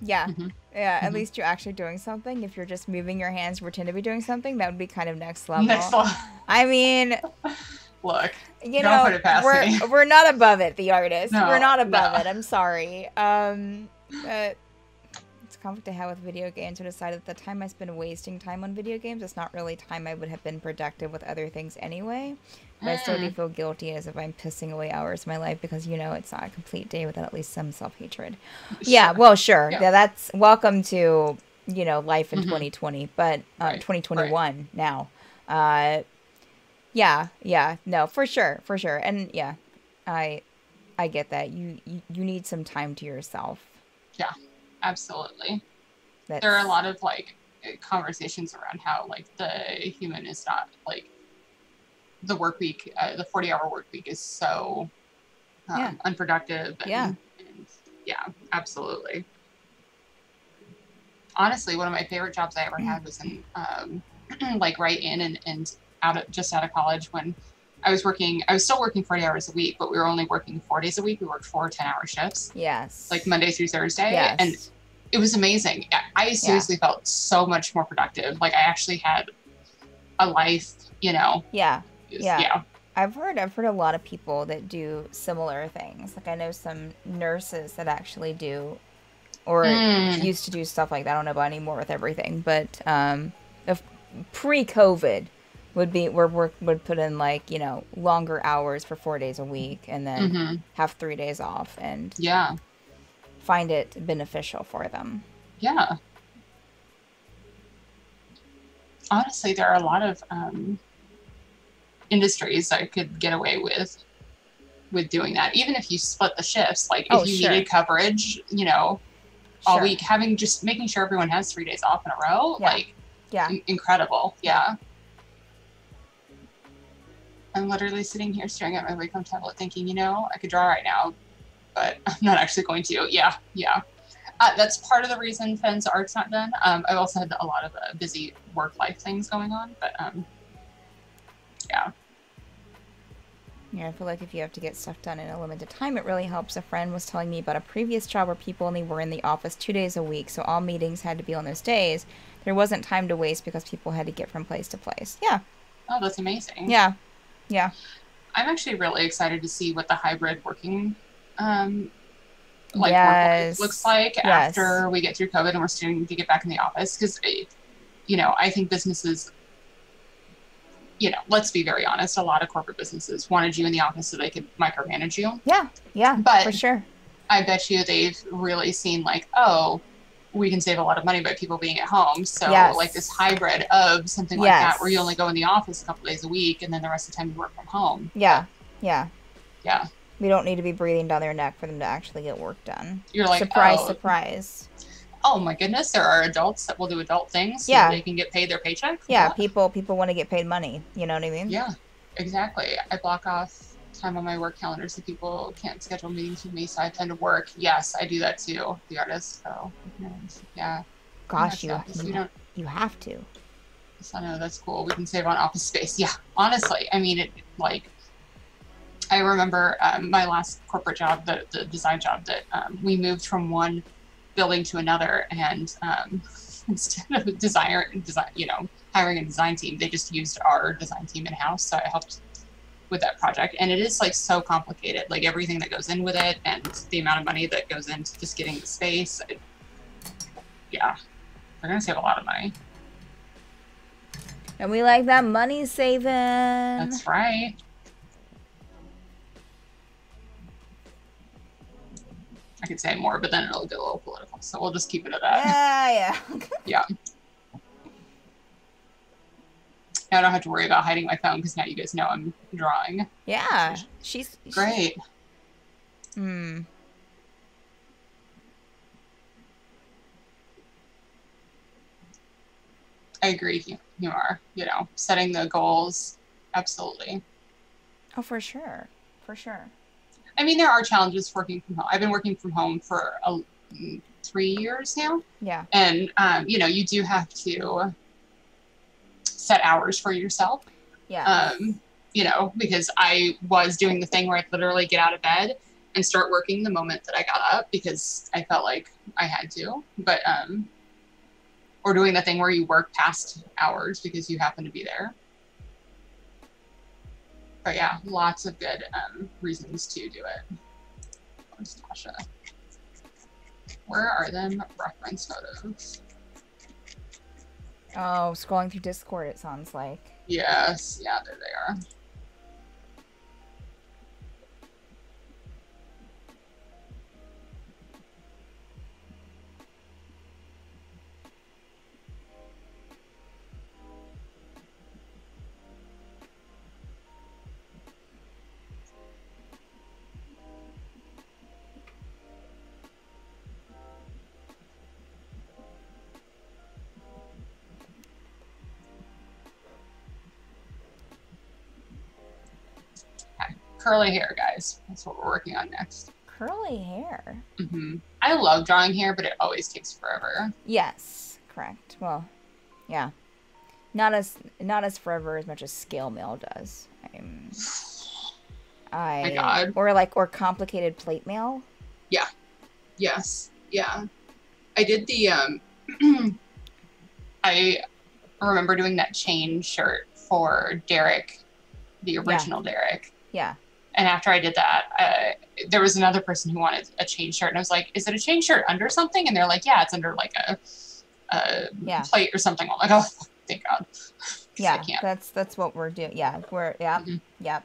S1: Yeah. At least you're actually doing something. If you're just moving your hands, pretend to be doing something, that would be kind of next level. I mean,
S2: look,
S1: you
S2: don't put it past me.
S1: We're not above it, the artist.
S2: No,
S1: we're not above it. I'm sorry. It's a conflict I have with video games. I decided that the time I spend wasting time on video games is not really time I would have been productive with other things anyway. But I still do feel guilty as if I'm pissing away hours of my life because, it's not a complete day without at least some self-hatred. Sure. Yeah, well, sure. Yeah, that's welcome to, life in 2020, but 2021 now. No, for sure. And yeah, I get that. You need some time to yourself.
S2: Yeah, absolutely. There are a lot of like conversations around how like the human is not like the work week, the 40-hour work week is so unproductive. And yeah, absolutely. Honestly, one of my favorite jobs I ever had was in like right in and out of college when I was still working 40 hours a week, but we were only working 4 days a week. We worked 4 10-hour shifts.
S1: Yes.
S2: Like Monday through Thursday.
S1: Yes.
S2: And it was amazing. I seriously felt so much more productive. Like I actually had a life, Yeah.
S1: I've heard a lot of people that do similar things. Like I know some nurses that actually do or used to do stuff like that. I don't know about anymore with everything, but pre-COVID would put in like, longer hours for 4 days a week and then have 3 days off and find it beneficial for them.
S2: Yeah. Honestly, there are a lot of industries that could get away with doing that. Even if you split the shifts, like if you needed coverage, all week, making sure everyone has 3 days off in a row, incredible. Yeah. I'm literally sitting here staring at my Wacom tablet thinking, I could draw right now, but I'm not actually going to. Yeah. That's part of the reason Fenn's art's not done. I've also had a lot of busy work-life things going on, but yeah.
S1: Yeah, I feel like if you have to get stuff done in a limited time, it really helps. A friend was telling me about a previous job where people only were in the office 2 days a week, so all meetings had to be on those days. There wasn't time to waste because people had to get from place to place. Yeah.
S2: Oh, that's amazing.
S1: Yeah.
S2: I'm actually really excited to see what the hybrid working work looks like after we get through COVID and we're starting to get back in the office. Because, I think businesses, let's be very honest, a lot of corporate businesses wanted you in the office so they could micromanage you.
S1: Yeah, but for sure.
S2: I bet you they've really seen like, oh, we can save a lot of money by people being at home. So like this hybrid of something like that where you only go in the office a couple days a week and then the rest of the time you work from home.
S1: Yeah.
S2: We
S1: don't need to be breathing down their neck for them to actually get work done.
S2: You're like,
S1: surprise.
S2: Oh my goodness, there are adults that will do adult things so they can get paid their paycheck.
S1: Yeah, people want to get paid money. You know what I mean?
S2: Yeah, exactly. I block off time on my work calendar so people can't schedule meetings with me, so I tend to work. Yes, I do that too, the artist. So yeah.
S1: Gosh, you have to.
S2: So no, that's cool. We can save on office space. Yeah, honestly, I mean, I remember my last corporate job, the design job, that we moved from one building to another, and instead of hiring a design team, they just used our design team in house. So I helped with that project, and it is like so complicated, like everything that goes in with it, and the amount of money that goes into just getting the space. They're gonna save a lot of money.
S1: And we like that money saving.
S2: That's right. I could say more, but then it'll get a little political. So we'll just keep it at that.
S1: Yeah.
S2: Yeah. Now I don't have to worry about hiding my phone because now you guys know I'm drawing.
S1: Yeah. She's
S2: great. I agree, you are. You know, setting the goals. Absolutely.
S1: Oh, for sure. For sure.
S2: I mean, there are challenges working from home. I've been working from home for 3 years now.
S1: Yeah.
S2: And, you know, you do have to set hours for yourself.
S1: Yeah.
S2: You know, because I was doing the thing where I'd literally get out of bed and start working the moment that I got up because I felt like I had to. But, or doing the thing where you work past hours because you happen to be there. But yeah, lots of good reasons to do it. Where's Tasha? Where are them reference photos?
S1: Oh, scrolling through Discord, it sounds like.
S2: Yes, yeah, there they are. Curly hair, guys. That's what we're working on next.
S1: Curly hair?
S2: I love drawing hair, but it always takes forever.
S1: Yes, correct. Well, yeah. Not as forever as much as scale mail does.
S2: My God.
S1: Or complicated plate mail.
S2: Yeah. Yes. Yeah. I did the I remember doing that chain shirt for Derek, the original Derek.
S1: Yeah.
S2: And after I did that, there was another person who wanted a chain shirt, and I was like, "Is it a chain shirt under something?" And they're like, "Yeah, it's under like a plate or something." I'm like, "Oh, thank God."
S1: Yeah, that's what we're doing. Yeah, yep.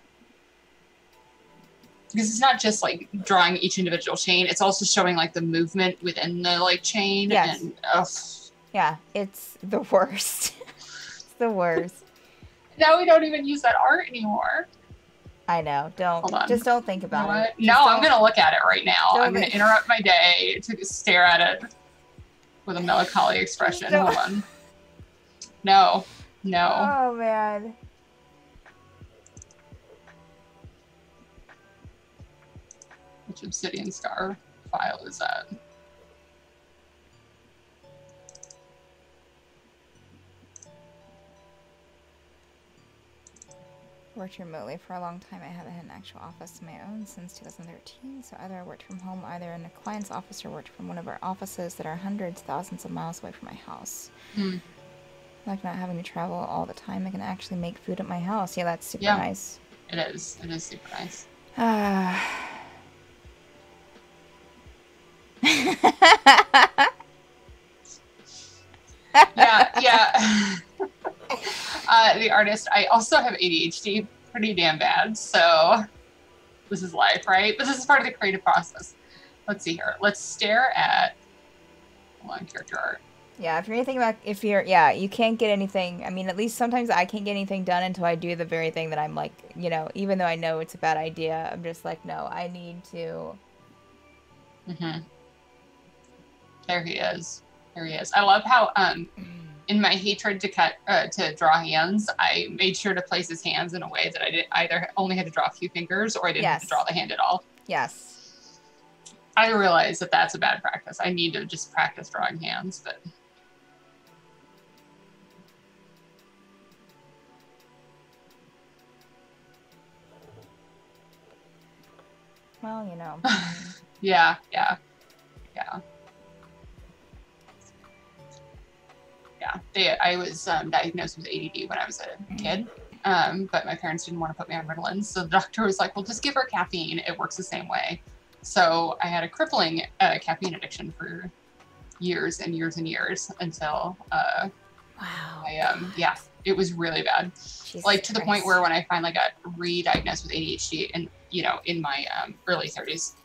S2: Because it's not just like drawing each individual chain; it's also showing like the movement within the like chain.
S1: Yes.
S2: And
S1: yeah, it's the worst. It's the worst.
S2: Now we don't even use that art anymore.
S1: I know. Just don't think about it.
S2: No, I'm going to look at it right now. I'm going to interrupt my day to stare at it with a melancholy expression. Hold on. No.
S1: Oh, man.
S2: Which Obsidian Scar file is that?
S1: Worked remotely for a long time. I haven't had an actual office of my own since 2013, so either I worked from home, either in a client's office, or worked from one of our offices that are hundreds, thousands of miles away from my house. Like not having to travel all the time, I can actually make food at my house. Yeah, that's super nice.
S2: It is. It is super nice. Yeah. The artist, I also have ADHD pretty damn bad, so this is life, right? But this is part of the creative process. Let's see here. Let's stare at character art.
S1: Yeah, you can't get anything. I mean, at least sometimes I can't get anything done until I do the very thing that I'm like, you know, even though I know it's a bad idea, I'm just like, no, I need to.
S2: There he is. I love how in my hatred to draw hands, I made sure to place his hands in a way that I did either only had to draw a few fingers or I didn't have to draw the hand at all.
S1: Yes.
S2: I realize that that's a bad practice. I need to just practice drawing hands, but.
S1: Well, you know.
S2: Yeah. I was diagnosed with ADD when I was a kid, but my parents didn't want to put me on Ritalin, so the doctor was like, well, just give her caffeine. It works the same way. So I had a crippling caffeine addiction for years and years and years until it was really bad. Jesus like to the point where when I finally got re-diagnosed with ADHD and, you know, in my early 30s,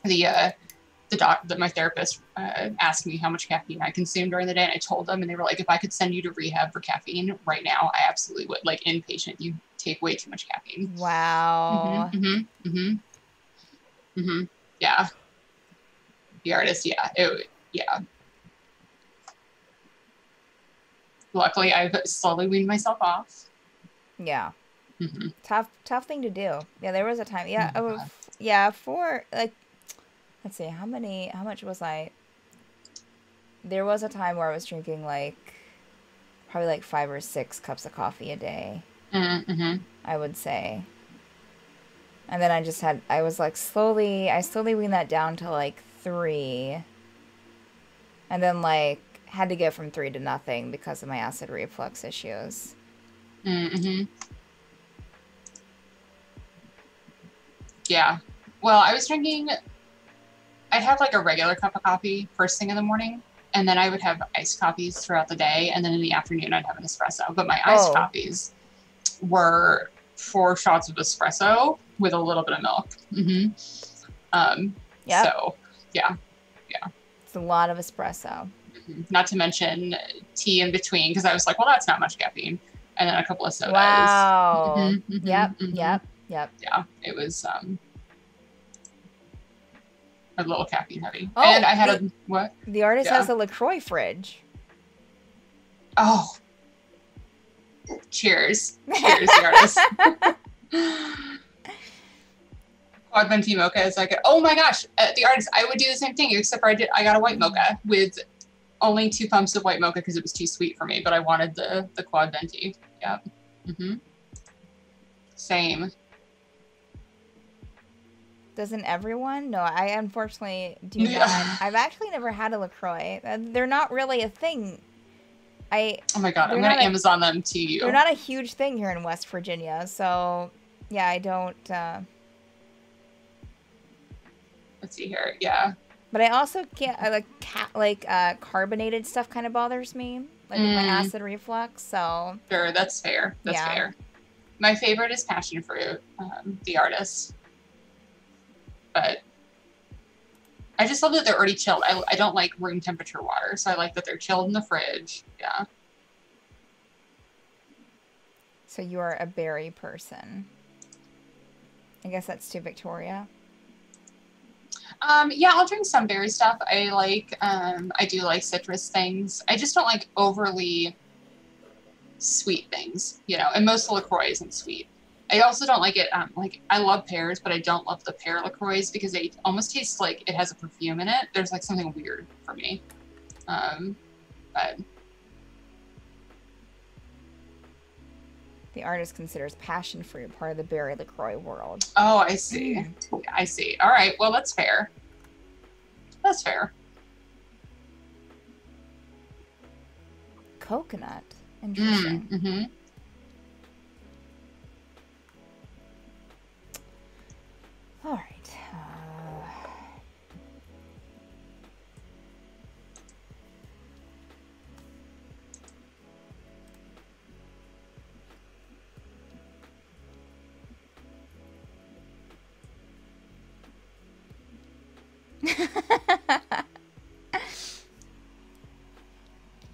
S2: my therapist asked me how much caffeine I consumed during the day, and I told them, and they were like, if I could send you to rehab for caffeine right now, I absolutely would. Like inpatient, you take way too much caffeine.
S1: Wow.
S2: Yeah. The artist, yeah. Yeah. Luckily, I've slowly weaned myself off.
S1: Yeah. Tough thing to do. Yeah, there was a time. Yeah, for like, let's see, how much was I? There was a time where I was drinking like probably like 5 or 6 cups of coffee a day. I would say. And then I was like I slowly weaned that down to like 3. And then like had to go from 3 to nothing because of my acid reflux issues.
S2: Yeah. Well, I'd have like a regular cup of coffee first thing in the morning, and then I would have iced coffees throughout the day, and then in the afternoon I'd have an espresso. But my iced coffees were 4 shots of espresso with a little bit of milk. So, yeah.
S1: It's a lot of espresso.
S2: Not to mention tea in between, because I was like, well, that's not much caffeine. And then a couple of sodas.
S1: Wow. Yep.
S2: Yeah, it was a little caffeine heavy.
S1: Oh,
S2: and I had what?
S1: The artist has a LaCroix fridge.
S2: Oh. Cheers. Cheers, the artist. Quad venti mocha is like, oh my gosh, the artist, I would do the same thing, except for I got a white mocha with only 2 pumps of white mocha because it was too sweet for me, but I wanted the quad venti. Yeah. Same.
S1: Doesn't everyone? No, I unfortunately do not. I've actually never had a LaCroix. They're not really a thing.
S2: Oh my god, I'm going to Amazon them to you.
S1: They're not a huge thing here in West Virginia, so yeah, I don't.
S2: Let's see here, yeah.
S1: But I also can't, carbonated stuff kind of bothers me, like with my acid reflux, so.
S2: Sure, that's fair. That's fair. My favorite is passion fruit, the artist. But I just love that they're already chilled. I don't like room temperature water, so I like that they're chilled in the fridge. Yeah.
S1: So you are a berry person. I guess that's to Victoria.
S2: Yeah, I'll drink some berry stuff. I do like citrus things. I just don't like overly sweet things, and most LaCroix isn't sweet. I also don't like it, I love pears, but I don't love the pear LaCroix because they almost taste like it has a perfume in it. There's like something weird for me. But
S1: the artist considers passion fruit part of the berry LaCroix world.
S2: Oh, I see. I see. All right. Well, that's fair. That's fair.
S1: Coconut. Interesting. All right.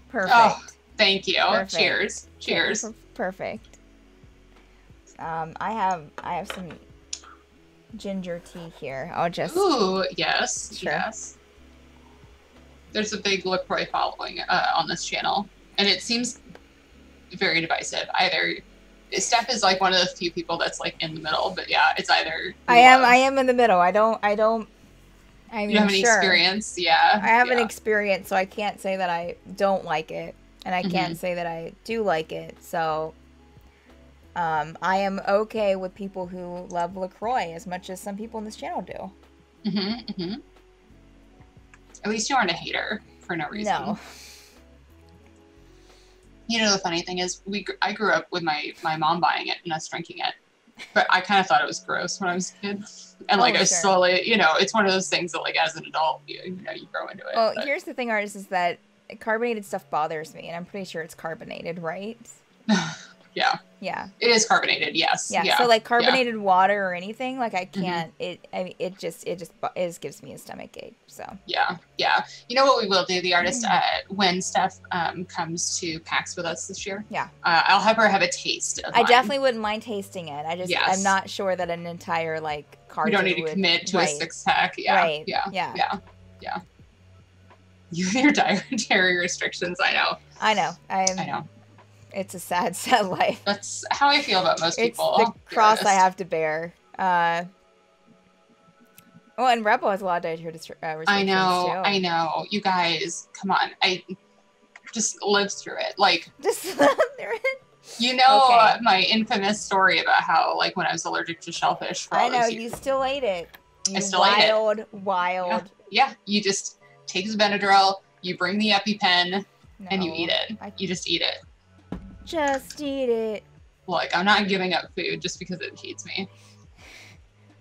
S1: Perfect.
S2: Oh, thank you.
S1: Perfect.
S2: Cheers. Cheers.
S1: Perfect. I have some ginger tea here. I'll just.
S2: Ooh, yes.
S1: Sure.
S2: Yes. There's a big LaCroix following on this channel, and it seems very divisive. Either Steph is like one of the few people that's like in the middle, but yeah, it's either.
S1: I am in the middle. I mean,
S2: you have any experience? Yeah.
S1: I have an experience, so I can't say that I don't like it, and I can't say that I do like it. So, I am okay with people who love LaCroix as much as some people in this channel do.
S2: At least you aren't a hater for no reason.
S1: No.
S2: The funny thing is, I grew up with my mom buying it and us drinking it, but I kind of thought it was gross when I was a kid. And I slowly, it's one of those things that like as an adult, you grow into it.
S1: Well, here's the thing, artist, is that carbonated stuff bothers me, and I'm pretty sure it's carbonated, right?
S2: Yeah.
S1: Yeah.
S2: It is carbonated, yes.
S1: Yeah. So like carbonated water or anything, like I can't. It just gives me a stomach ache. So.
S2: Yeah. You know what we will do, the artist, when Steph comes to PAX with us this year.
S1: Yeah.
S2: I'll have her have a taste of
S1: I definitely wouldn't mind tasting it. I'm not sure that an entire like carton.
S2: You don't need to commit to a 6-pack. Yeah.
S1: Right.
S2: Yeah. You and your dietary restrictions. I know.
S1: I know. It's a sad life.
S2: That's how I feel about most people.
S1: It's the cross I have to bear. And Rebel has a lot of dietary restrictions
S2: I know.
S1: too.
S2: I know. You guys, come on. I just lived through it. Like,
S1: just lived through it.
S2: You know my infamous story about how, like, when I was allergic to shellfish. For all those years,
S1: you still ate it.
S2: I still ate it.
S1: Wild.
S2: Yeah. You just take the Benadryl, you bring the EpiPen, and you eat it. You just eat it.
S1: Just eat it.
S2: Look, I'm not giving up food just because it feeds me.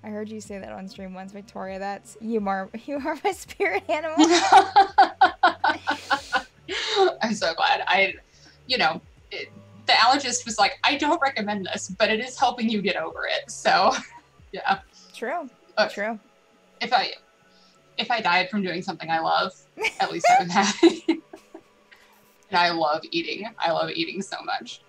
S1: I heard you say that on stream once, Victoria. That's you are my spirit animal.
S2: I'm so glad. The allergist was like, I don't recommend this, but it is helping you get over it. So, yeah.
S1: True. True.
S2: If I died from doing something I love, at least I would have it. And I love eating. I love eating so much.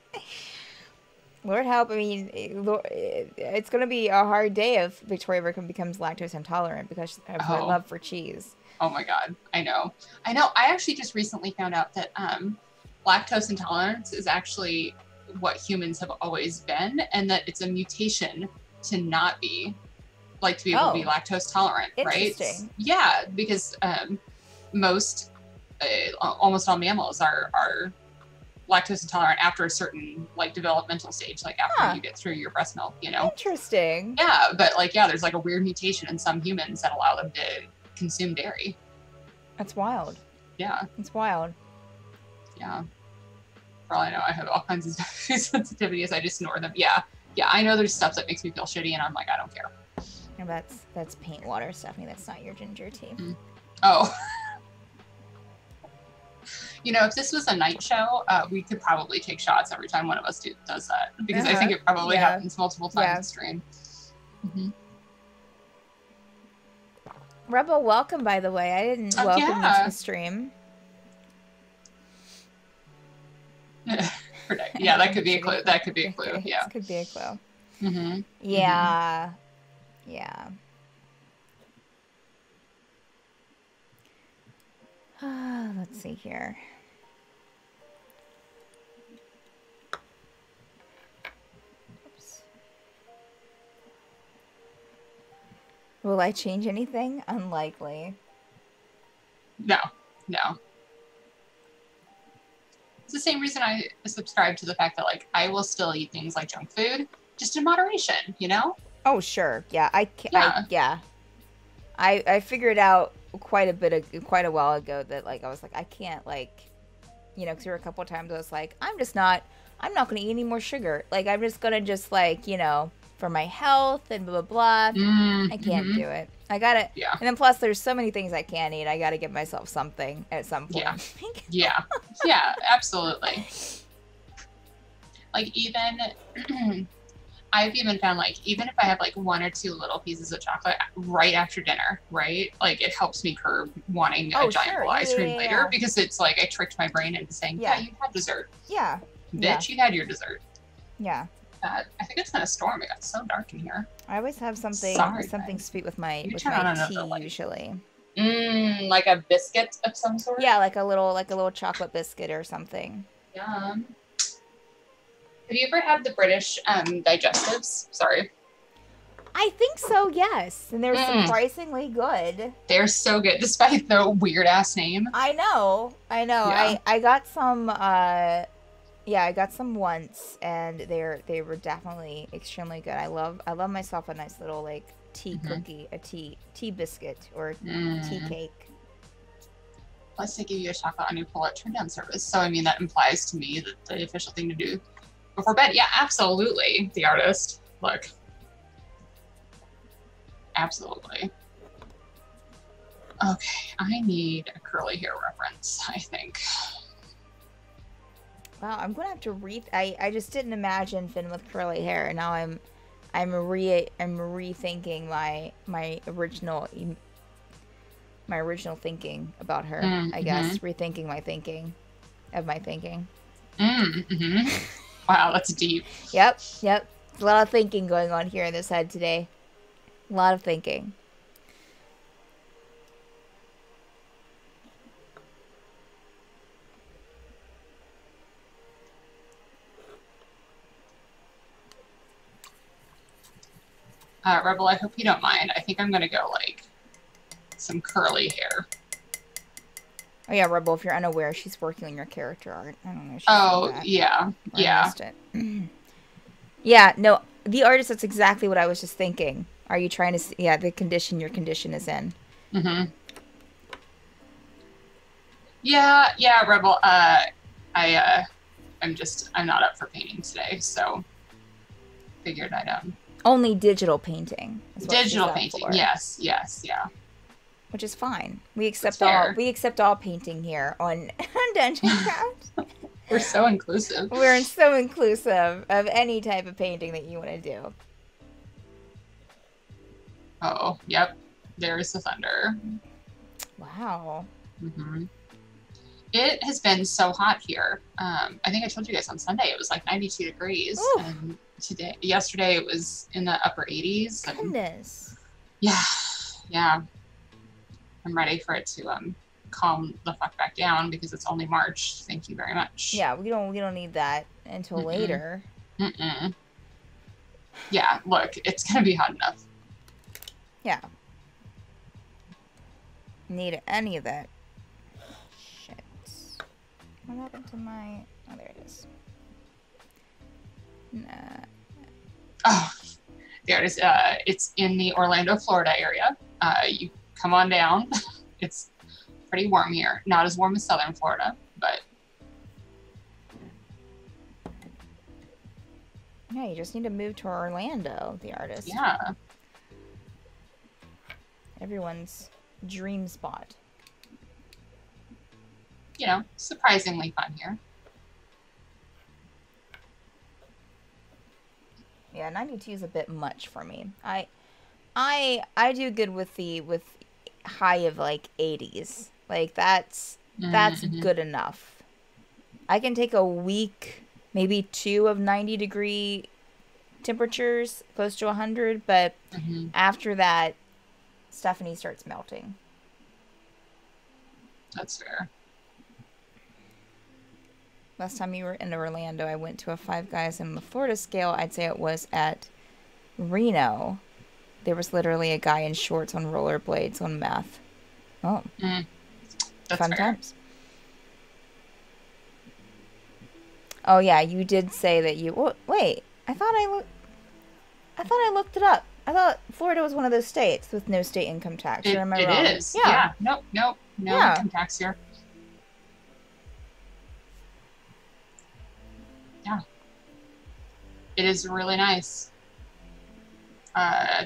S1: Lord help. I mean, it's going to be a hard day if Victoria ever becomes lactose intolerant because of her love for cheese.
S2: Oh my God. I know. I actually just recently found out that lactose intolerance is actually what humans have always been, and that it's a mutation to not be, like, to be able to be lactose tolerant, right?
S1: Interesting.
S2: Yeah, because almost all mammals are lactose intolerant after a certain, like, developmental stage, like after you get through your breast milk, you know?
S1: Interesting.
S2: Yeah, but like, there's like a weird mutation in some humans that allow them to consume dairy.
S1: That's wild.
S2: Yeah.
S1: It's wild.
S2: Yeah. For all I know, I have all kinds of sensitivities. I just ignore them. Yeah. I know there's stuff that makes me feel shitty, and I'm like, I don't care.
S1: And that's paint water, Stephanie. That's not your ginger tea.
S2: Oh. If this was a night show, we could probably take shots every time one of us does that, because I think it probably happens multiple times in stream. Mm-hmm.
S1: Rebel, welcome, by the way. I didn't welcome you to the stream.
S2: Yeah, that could be a clue. That could be a clue. Yeah.
S1: This could be a clue.
S2: Mm-hmm.
S1: Yeah.
S2: Mm-hmm.
S1: Yeah. Let's see here. Oops. Will I change anything? Unlikely.
S2: No. It's the same reason I subscribe to the fact that, like, I will still eat things like junk food, just in moderation, you know?
S1: Oh, sure. Yeah. I figured out quite a while ago that, like, I was like, I can't, like, because there were a couple of times I was like, I'm not going to eat any more sugar. Like, I'm just going to like, for my health and blah, blah, blah. I can't do it. I got to.
S2: Yeah.
S1: And then plus there's so many things I can't eat. I got to give myself something at some point.
S2: Yeah. Yeah, absolutely. Like, even, I've even found, like, even if I have, like, 1 or 2 little pieces of chocolate right after dinner, right? Like, it helps me curb wanting a giant bowl of ice cream later, because it's like I tricked my brain into saying, yeah, you had dessert.
S1: Yeah.
S2: Bitch, you had your dessert.
S1: Yeah.
S2: I think it's gonna storm. It got so dark in here.
S1: I always have something sweet with my tea usually.
S2: Like a biscuit of some sort.
S1: Yeah, like a little chocolate biscuit or something.
S2: Yum. Have you ever had the British digestives? Sorry.
S1: I think so, yes. And they're surprisingly good.
S2: They're so good, despite the weird ass name.
S1: I know. Yeah. I got some. I got some once, and they were definitely extremely good. I love myself a nice little, like, tea cookie, a tea biscuit, or tea cake.
S2: Plus, they give you a chocolate on your pull-out turn-down service. So, I mean, that implies to me that the official thing to do before bed. Yeah, absolutely. The artist. Look. Absolutely. Okay, I need a curly hair reference, I think.
S1: Wow, I'm gonna have to I just didn't imagine Finn with curly hair, and now I'm rethinking my original thinking about her. I guess rethinking my thinking of my thinking.
S2: Wow, that's deep.
S1: Yep. A lot of thinking going on here in this head today. A lot of thinking.
S2: Rebel, I hope you don't mind. I think I'm gonna go like some curly hair.
S1: Oh yeah, Rebel, if you're unaware, she's working on your character art. I don't know.
S2: Oh, yeah.
S1: I missed it. Yeah, no, the artist, that's exactly what I was just thinking. Are you trying to see, yeah, the condition your condition is in.
S2: Yeah, Rebel. I'm not up for painting today, so figured I'd
S1: only digital painting.
S2: Digital painting, yes, yeah.
S1: Which is fine. We accept all painting here on Dungeon Craft.
S2: We're so inclusive.
S1: We're so inclusive of any type of painting that you want to do.
S2: Oh, yep. There's the thunder.
S1: Wow.
S2: It has been so hot here. I think I told you guys on Sunday it was like 92 degrees. Ooh. And yesterday it was in the upper 80s.
S1: Goodness.
S2: Yeah. I'm ready for it to calm the fuck back down because it's only March. Thank you very much.
S1: Yeah, we don't need that until later.
S2: Yeah, look, it's gonna be hot enough.
S1: Yeah. Need any of that. Shit. What happened to my... Oh, there it is. Nah.
S2: Oh, there it is. It's in the Orlando, Florida area. You come on down. It's pretty warm here. Not as warm as Southern Florida, but...
S1: Yeah, you just need to move to Orlando, the artist.
S2: Yeah.
S1: Everyone's dream spot.
S2: You know, surprisingly fun here.
S1: Yeah, 92 is a bit much for me. I do good with high of like 80s. Like that's good enough. I can take a week, maybe 2 of 90-degree temperatures, close to 100, but after that, Stephanie starts melting.
S2: That's fair.
S1: Last time you were in Orlando, I went to a Five Guys in the Florida scale. I'd say it was at Reno. There was literally a guy in shorts on rollerblades on meth. Oh.
S2: That's
S1: fun
S2: fair.
S1: Times. Oh yeah, you did say that you... Well, wait, I thought I looked it up. I thought Florida was one of those states with no state income tax.
S2: It is. Yeah. Nope. No income tax here. Yeah. It is really nice.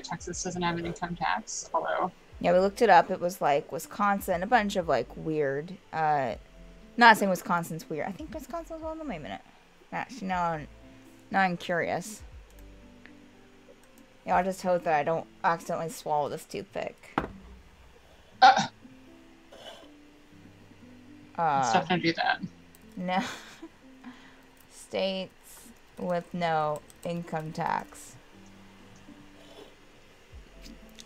S2: Texas doesn't have an income tax, although...
S1: Yeah, we looked it up. It was like Wisconsin, a bunch of like weird... not saying Wisconsin's weird. I think Wisconsin's one of them. Wait a minute. Actually, now I'm curious. Yeah, I'll just hope that I don't accidentally swallow this toothpick.
S2: Steph, don't do that.
S1: No. States with no income tax.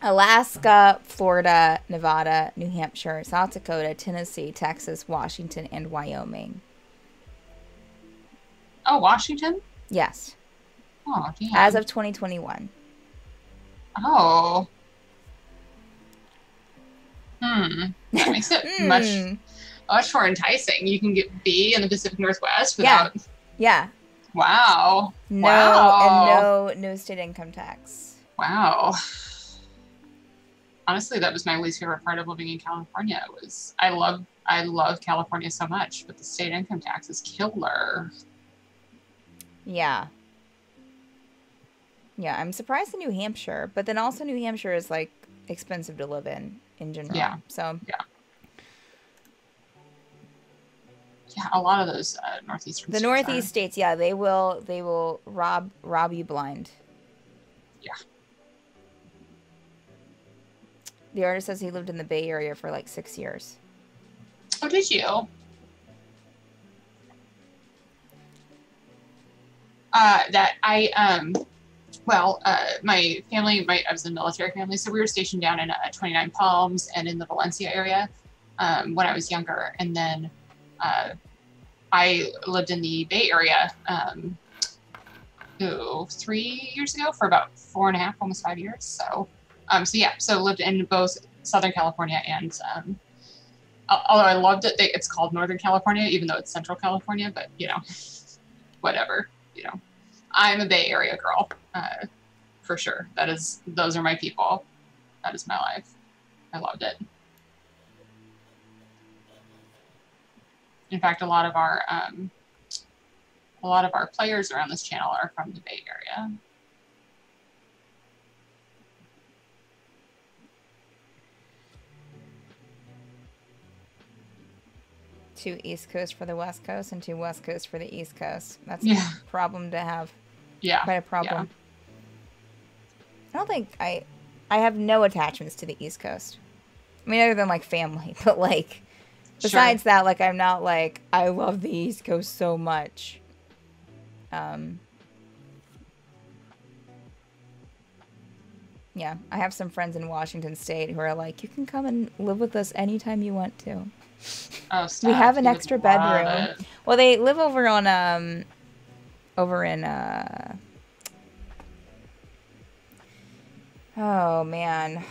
S1: Alaska, Florida, Nevada, New Hampshire, South Dakota, Tennessee, Texas, Washington, and Wyoming.
S2: Oh, Washington?
S1: Yes.
S2: Oh, damn.
S1: As of 2021.
S2: Oh. That makes it much more enticing. You can get B in the Pacific Northwest without...
S1: Yeah.
S2: Wow.
S1: No state income tax.
S2: Wow. Honestly, that was my least favorite part of living in California. I love California so much, but the state income tax is killer.
S1: Yeah. Yeah, I'm surprised in New Hampshire, but then also New Hampshire is like expensive to live in general.
S2: Yeah.
S1: So
S2: yeah. Yeah, a lot of those northeastern
S1: The
S2: states
S1: Northeast states, yeah, they will rob you blind.
S2: Yeah.
S1: The artist says he lived in the Bay Area for like 6 years.
S2: Oh, did you? My family, I was in a military family, so we were stationed down in 29 Palms and in the Valencia area when I was younger. And then I lived in the Bay Area 3 years ago for about 4.5, almost 5 years. So lived in both Southern California and although I loved it, it's called Northern California, even though it's Central California, but whatever, I'm a Bay Area girl, for sure. Those are my people. That is my life. I loved it. In fact, a lot of our players around this channel are from the Bay Area.
S1: Two East Coast for the West Coast and two West Coast for the East Coast. That's a problem to have.
S2: Yeah.
S1: Quite a problem.
S2: Yeah.
S1: I don't think I have no attachments to the East Coast. I mean, other than like family, but like besides that, like I'm not like I love the East Coast so much. Yeah, I have some friends in Washington State who are like, you can come and live with us anytime you want to.
S2: Oh, Steph,
S1: we have an extra bedroom. Well, they live over on over in oh man,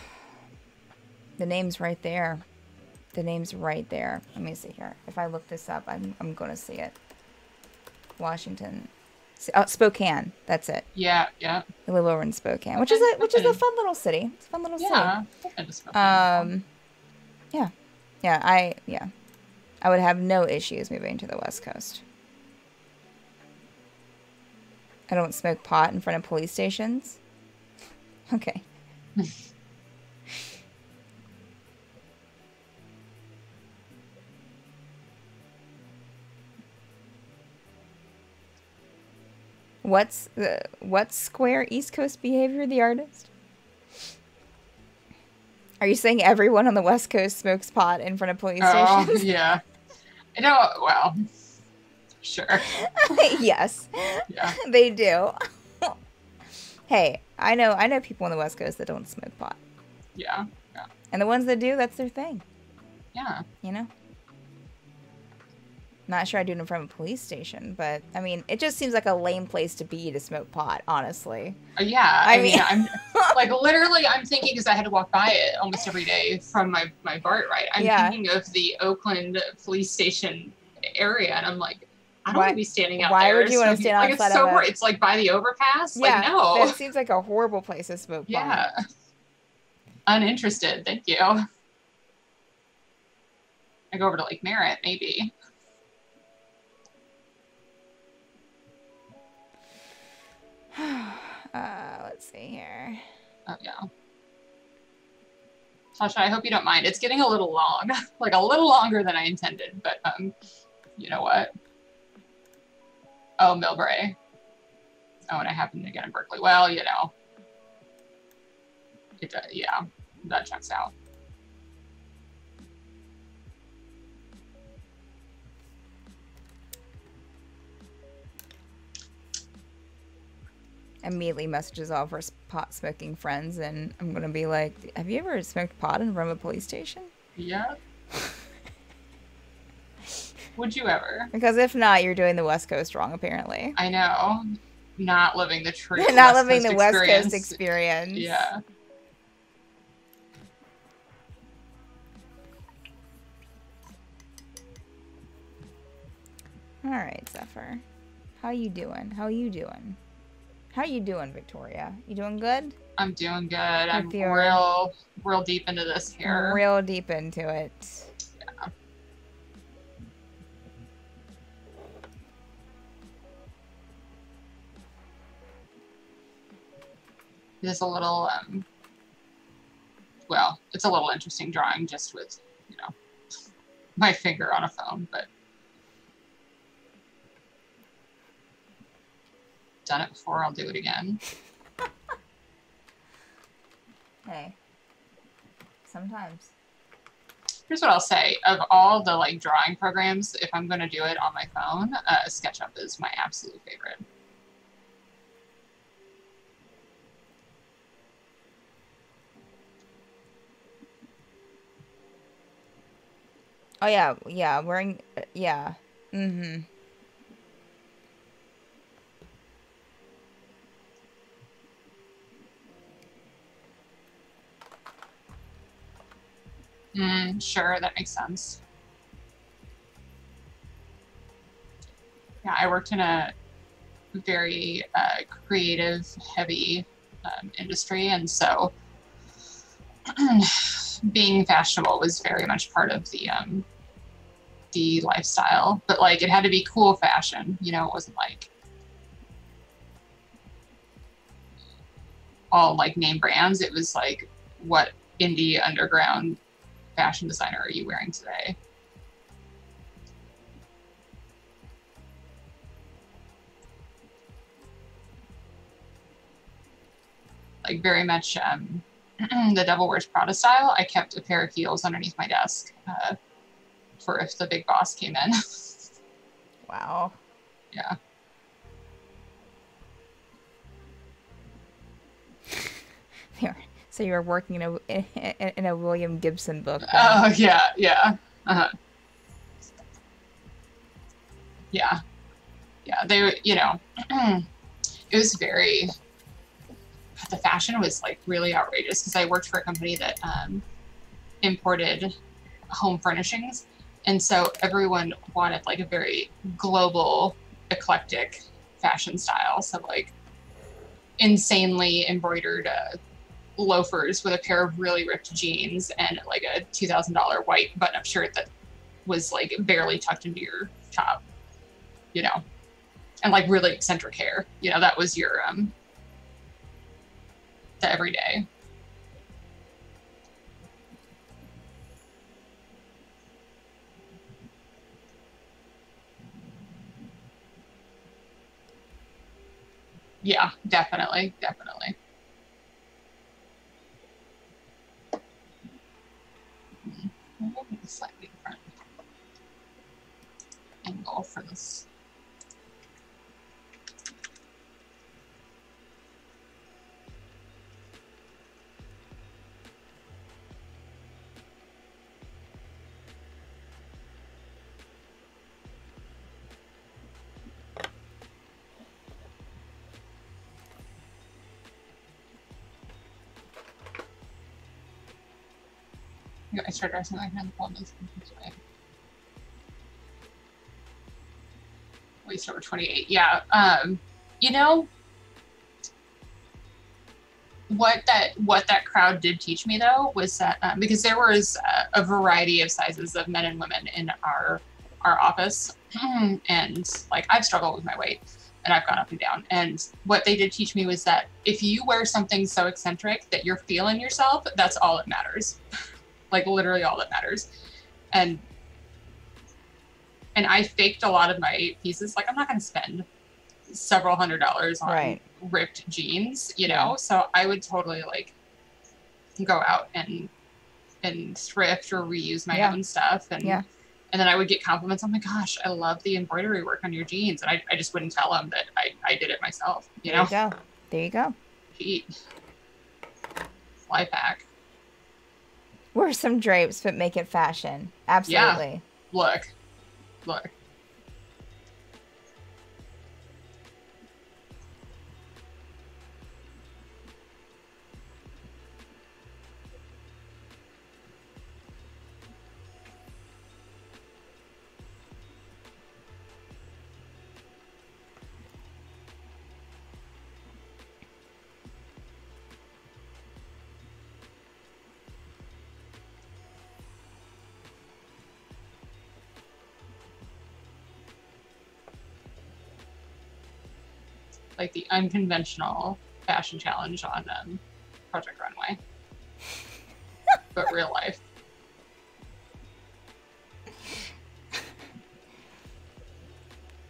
S1: the name's right there. The name's right there. Let me see here. If I look this up, I'm gonna see it. Washington. Oh, Spokane. That's it.
S2: Yeah, yeah.
S1: They live over in Spokane, which is a fun little city. It's a fun little city. Yeah. I would have no issues moving to the West Coast. I don't smoke pot in front of police stations. Okay. What's square East Coast behavior, the artist? Are you saying everyone on the West Coast smokes pot in front of police stations?
S2: Yeah. I know, well, sure.
S1: Yes.
S2: Yeah.
S1: They do. Hey, I know people on the West Coast that don't smoke pot.
S2: Yeah. Yeah.
S1: And the ones that do, that's their thing.
S2: Yeah.
S1: Not sure I do it in front of a police station, but I mean, it just seems like a lame place to be to smoke pot, honestly.
S2: Yeah, I mean, I'm like literally, I'm thinking because I had to walk by it almost every day from my BART ride. I'm thinking of the Oakland police station area, and I'm like, I don't want to be standing out there.
S1: Why would you want to stand outside
S2: it's so it's like by the overpass.
S1: Yeah,
S2: like, no,
S1: that seems like a horrible place to smoke pot.
S2: Yeah, uninterested. Thank you. I go over to Lake Merritt, maybe.
S1: Let's see here.
S2: Oh, yeah. Sasha, I hope you don't mind. It's getting a little long, like a little longer than I intended, but you know what? Oh, Millbrae. Oh, and I happened to get in Berkeley. Well, yeah, that checks out.
S1: Immediately messages all of our pot smoking friends, and I'm gonna be like, have you ever smoked pot in front of a police station?
S2: Yeah. Would you ever?
S1: Because if not, you're doing the West Coast wrong, apparently.
S2: I know. Not living the true
S1: not living the West Coast experience.
S2: Yeah.
S1: All right, Zephyr. How you doing? How you doing? How you doing, Victoria? You doing good?
S2: I'm doing good. I'm real deep into this here.
S1: Real deep into it.
S2: Yeah. It is a little, well, it's a little interesting drawing just with, my finger on a phone, but done it before. I'll do it again.
S1: Hey, sometimes.
S2: Here's what I'll say. Of all the like drawing programs, if I'm going to do it on my phone, SketchUp is my absolute favorite.
S1: Oh yeah, yeah, wearing, yeah.
S2: Sure, that makes sense. Yeah, I worked in a very creative, heavy industry, and so being fashionable was very much part of the lifestyle. But like, it had to be cool fashion, you know. It wasn't like all like name brands. It was like, what indie underground fashion designer are you wearing today? Like very much the Devil Wears Prada style. I kept a pair of heels underneath my desk for if the big boss came in.
S1: Wow.
S2: Yeah.
S1: So you were working in a William Gibson book.
S2: Oh, yeah, yeah. Yeah. Yeah, they, you know, it was very, the fashion was like really outrageous because I worked for a company that imported home furnishings. And so everyone wanted like a very global, eclectic fashion style. So like insanely embroidered loafers with a pair of really ripped jeans and like a $2,000 white button-up shirt that was like barely tucked into your top, you know, and like really eccentric hair. You know, that was your the everyday. Yeah, definitely, definitely. Maybe a slightly different angle for this. I started dressing like that. At least over 28. Yeah. You know what that crowd did teach me though was that because there was a variety of sizes of men and women in our office, and like I've struggled with my weight and I've gone up and down. And what they did teach me was that if you wear something so eccentric that you're feeling yourself, that's all that matters. Like literally all that matters. And I faked a lot of my pieces. Like I'm not going to spend several $100s on ripped jeans, you know? So I would totally like go out and thrift or reuse my own stuff. And and then I would get compliments. Oh my gosh, I love the embroidery work on your jeans. And I just wouldn't tell them that I did it myself, you know?
S1: There you go. There you go.
S2: Cheat. Life hack.
S1: Wear some drapes, but make it fashion. Absolutely.
S2: Yeah. Look. Like the unconventional fashion challenge on Project Runway, but real life.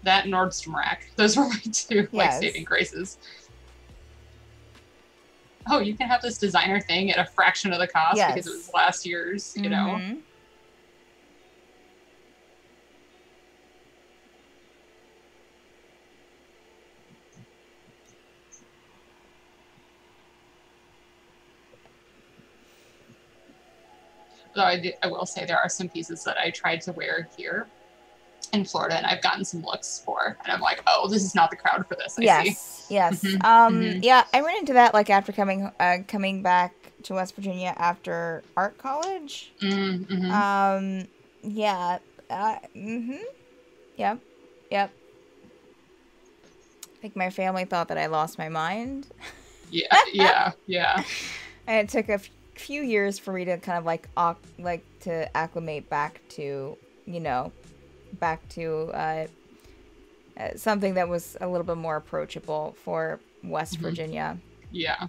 S2: That Nordstrom rack. Those were my two like
S1: Yes.
S2: saving graces. Oh, you can have this designer thing at a fraction of the cost
S1: Yes.
S2: because it was last year's, you know. Though I will say there are some pieces that I tried to wear here in Florida, and I've gotten some looks for, and I'm like, oh, this is not the crowd for this. I see.
S1: Yes.
S2: Mhm.
S1: Yeah, I ran into that like after coming back to West Virginia after art college. Yeah. Yep. I think my family thought that I lost my mind.
S2: Yeah.
S1: And it took a few years for me to kind of like to acclimate back to, you know, something that was a little bit more approachable for West Virginia.
S2: Yeah.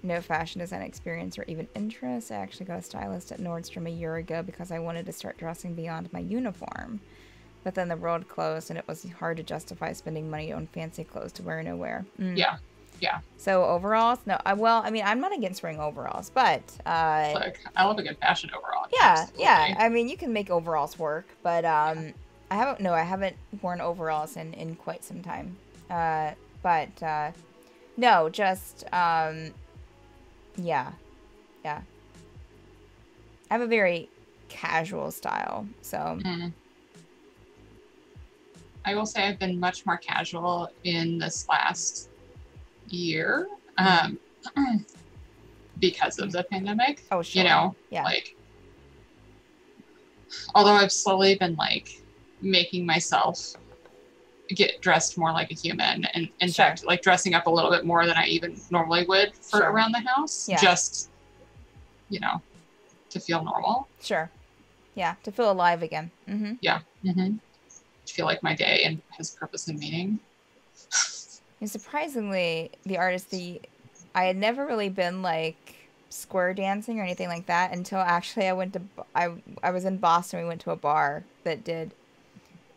S1: No fashion design experience or even interest. I actually got a stylist at Nordstrom a year ago because I wanted to start dressing beyond my uniform. But then the world closed and it was hard to justify spending money on fancy clothes to wear nowhere.
S2: Yeah.
S1: So overalls? No, I mean, I'm not against wearing overalls, but...
S2: Look, I love a good fashion overall.
S1: Yeah,
S2: Absolutely.
S1: yeah. I mean, you can make overalls work, but I haven't worn overalls in quite some time. No, just yeah. I have a very casual style, so.
S2: I will say I've been much more casual in this last year because of the pandemic.
S1: Oh, sure.
S2: You know, like, although I've slowly been like making myself get dressed more like a human, and in fact, like dressing up a little bit more than I even normally would for around the house, just, you know, to feel normal.
S1: Sure. Yeah, to feel alive again.
S2: Yeah. To feel like my day has purpose and meaning.
S1: And surprisingly, I had never really been like square dancing or anything like that until actually I was in Boston. We went to a bar that did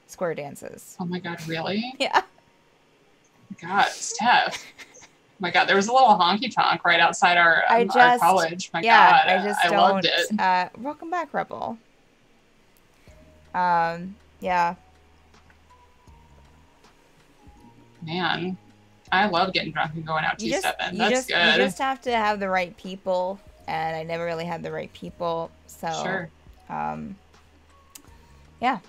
S1: square dances.
S2: Oh my God, really?
S1: Yeah.
S2: God, Steph. Oh my God, there was a little honky tonk right outside our college. My God, I loved it.
S1: Welcome back, Rebel. Yeah.
S2: Man, I love getting drunk and going out two-stepping. That's good.
S1: You just have to have the right people, and I never really had the right people. So,
S2: sure.
S1: Yeah.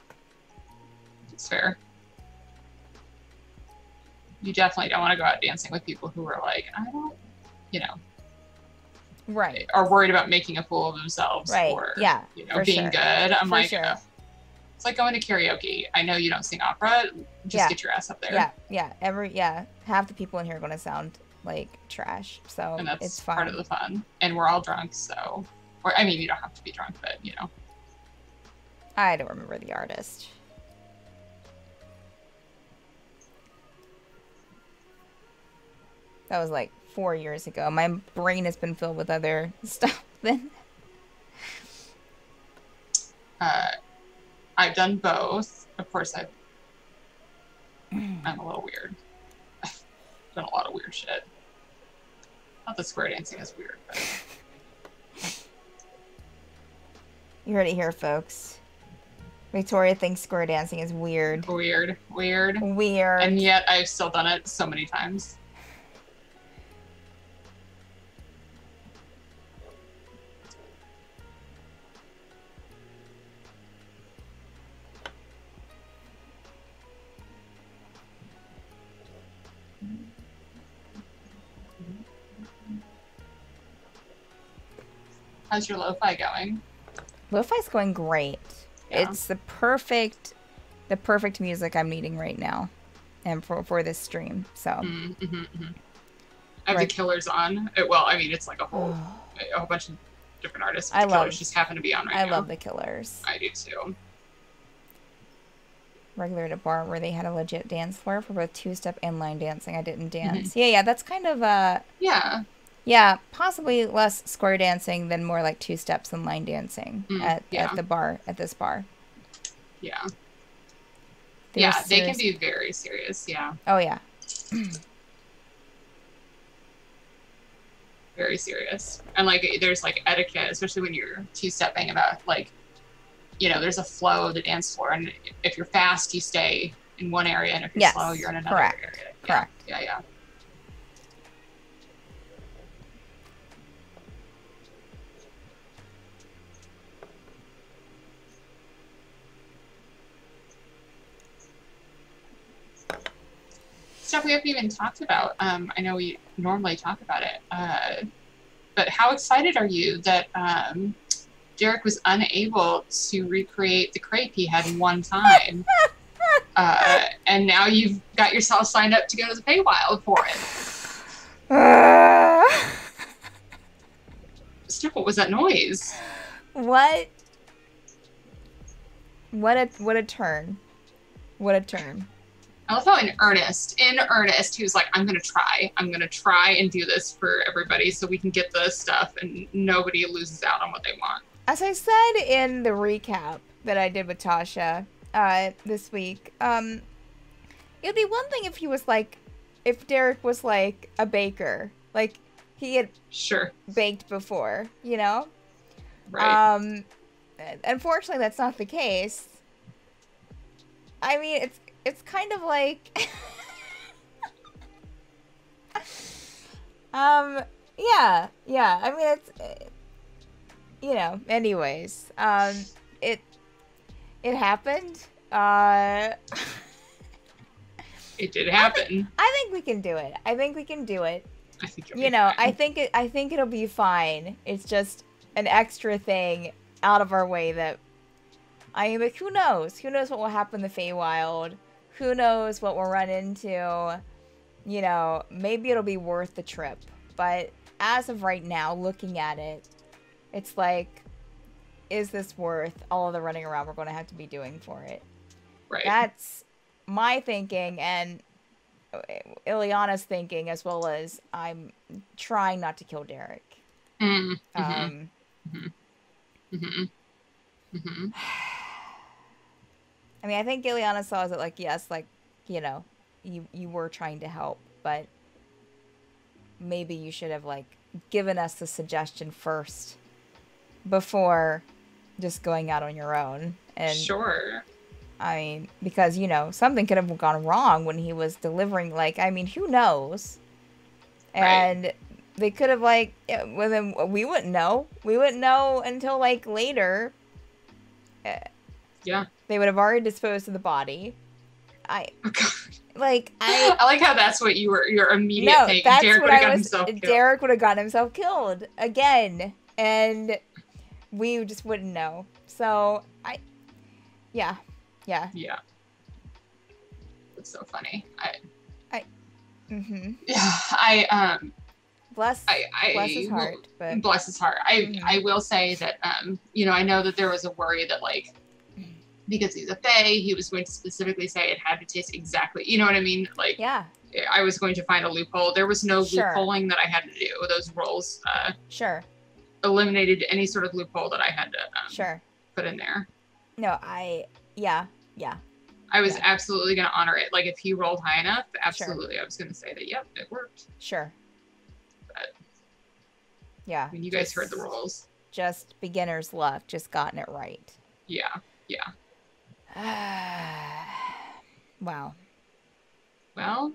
S2: It's fair. You definitely don't want to go out dancing with people who are like, I don't, you know.
S1: Right.
S2: Are worried about making a fool of themselves.
S1: Right.
S2: Or,
S1: yeah.
S2: you know, being good. I'm
S1: for
S2: like,
S1: sure.
S2: It's like going to karaoke. I know you don't sing opera. Just get your ass up there.
S1: Yeah. Half the people in here are going to sound like trash. So
S2: and that's
S1: it's fun.
S2: Part of the fun. And we're all drunk, so. Or, I mean, you don't have to be drunk, but, you know.
S1: I don't remember the artist. That was like 4 years ago. My brain has been filled with other stuff then.
S2: I've done both. Of course, I'm a little weird. I've done a lot of weird shit. Not that square dancing is weird, but...
S1: You heard it here, folks. Victoria thinks square dancing is weird.
S2: Weird.
S1: And
S2: yet I've still done it so many times. How's your lo-fi going?
S1: Lo-fi's going great. Yeah. It's the perfect music I'm needing right now, and for this stream. So,
S2: I have the Killers on. Well, I mean, it's like a whole bunch of different artists. The Killers just happen to be on right now.
S1: I love the Killers.
S2: I do too.
S1: Regular at a bar where they had a legit dance floor for both two-step and line dancing. I didn't dance. Yeah, that's kind of Yeah, possibly less square dancing than more like two steps and line dancing at this bar.
S2: Yeah. Yeah, they can be very serious. Yeah.
S1: Oh, yeah.
S2: Very serious. And like there's like etiquette, especially when you're two-stepping about like, you know, there's a flow of the dance floor, and if you're fast, you stay in one area, and if you're slow, you're in another area. Yeah.
S1: Correct.
S2: Yeah. Stuff we haven't even talked about. I know we normally talk about it, but how excited are you that Derek was unable to recreate the crepe he had one time, and now you've got yourself signed up to go to the Feywild for it? Steph, what was that noise?
S1: What? What a turn! What a turn!
S2: I love how in earnest, he was like, I'm going to try and do this for everybody so we can get the stuff and nobody loses out on what they want.
S1: As I said in the recap that I did with Tasha this week, it'd be one thing if he was like, if Derek was like a baker, like he had baked before, you know?
S2: Right.
S1: Unfortunately, that's not the case. I mean, it's kind of like, yeah. I mean, it's, you know, anyways, it happened.
S2: It did happen.
S1: I think we can do it. I think
S2: you know,
S1: I think it'll be fine. It's just an extra thing out of our way that, I mean, like, who knows? Who knows what will happen in the Feywild? Who knows what we'll run into? You know, maybe it'll be worth the trip. But as of right now, looking at it, it's like, is this worth all of the running around we're going to have to be doing for it?
S2: Right.
S1: That's my thinking, and Ileana's thinking, as well as I'm trying not to kill Derek. I mean, I think Ileana saw it like, yes, like, you know, you were trying to help, but maybe you should have, like, given us the suggestion first before just going out on your own. And
S2: sure.
S1: I mean, because, you know, something could have gone wrong when he was delivering, like, I mean, who knows? And right. They could have, like, well, then we wouldn't know. We wouldn't know until, like, later.
S2: Yeah.
S1: They would have already disposed of the body.
S2: I like how that's what your immediate thing.
S1: That's
S2: Derek
S1: what
S2: would have gotten himself killed.
S1: Derek would have gotten himself killed again, and we just wouldn't know. So yeah.
S2: It's so funny.
S1: Bless his heart. But
S2: bless his heart. I will say that you know, I know that there was a worry that, like, because he's a Fae, he was going to specifically say it had to taste exactly, you know what I mean? Like,
S1: yeah.
S2: I was going to find a loophole. There was no loopholing that I had to do. Those roles eliminated any sort of loophole that I had to put in there.
S1: No, yeah.
S2: I was absolutely going to honor it. Like, if he rolled high enough, absolutely, I was going to say that, yep, it worked.
S1: Sure.
S2: But,
S1: yeah.
S2: I mean, you guys heard the rolls.
S1: Just beginner's luck, just gotten it right.
S2: Yeah.
S1: Wow.
S2: Well.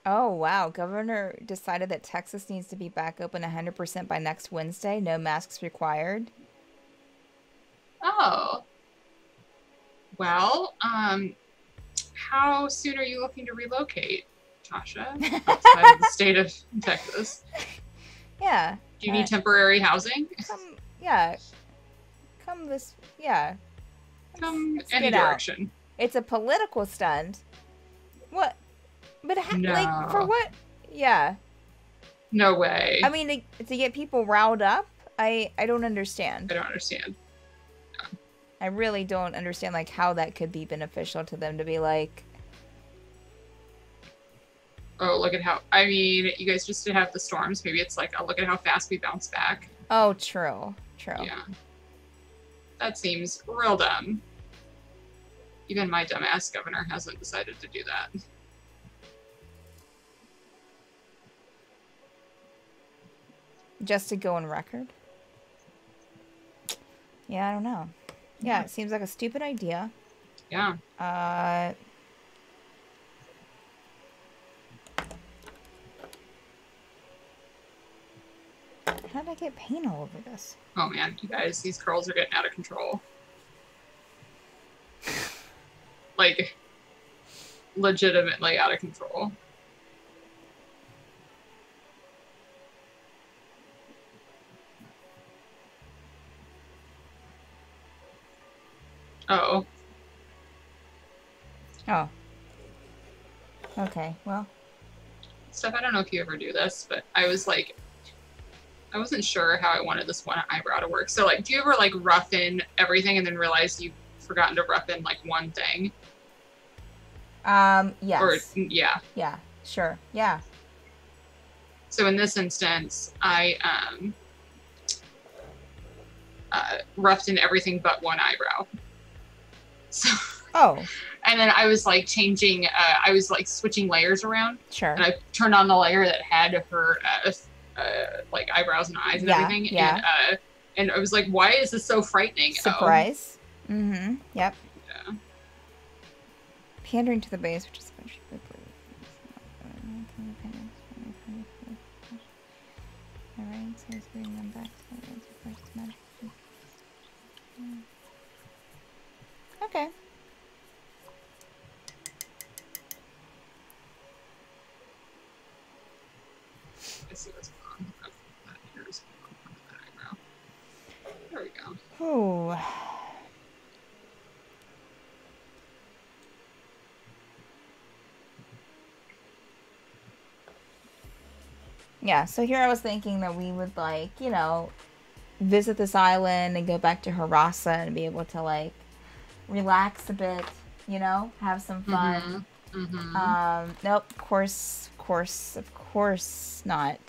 S1: Oh, wow. Governor decided that Texas needs to be back open 100% by next Wednesday. No masks required.
S2: Oh. Well, how soon are you looking to relocate, Tasha, outside of the state of Texas?
S1: Yeah.
S2: Do you need temporary housing? Come any direction.
S1: Out. It's a political stunt. What? But
S2: no.
S1: Like, for what? Yeah.
S2: No way.
S1: I mean, to get people riled up? I don't understand.
S2: I don't understand. No.
S1: I really don't understand, like, how that could be beneficial to them to be like,
S2: oh, look at how, I mean, you guys just have the storms. Maybe it's like, oh, look at how fast we bounce back.
S1: Oh, true.
S2: Yeah. That seems real dumb. Even my dumbass governor hasn't decided to do that.
S1: Just to go on record? Yeah, I don't know. Yeah, it seems like a stupid idea.
S2: Yeah.
S1: How did I get paint all over this?
S2: Oh man, you guys, these curls are getting out of control. Like, legitimately out of control. Oh.
S1: Oh. Okay, well.
S2: Steph, I don't know if you ever do this, but I was like, I wasn't sure how I wanted this one eyebrow to work. So, like, do you ever, like, rough in everything and then realize you've forgotten to rough in, like, one thing?
S1: Yes.
S2: Or, yeah.
S1: Yeah, sure. Yeah.
S2: So in this instance, I roughed in everything but one eyebrow. So.
S1: Oh.
S2: And then I was like changing, I was like switching layers around.
S1: Sure.
S2: And I turned on the layer that had her like eyebrows and eyes and everything.
S1: Yeah.
S2: And I was like, why is this so frightening?
S1: Surprise. Oh. Mm-hmm. Yep.
S2: Yeah.
S1: Pandering to the base, which is okay.
S2: I see what's going on. Here's that eyebrow. There we go.
S1: Oh. Yeah, so here I was thinking that we would, like, you know, visit this island and go back to Harasa and be able to, like, relax a bit, you know, have some fun. Nope, of course not.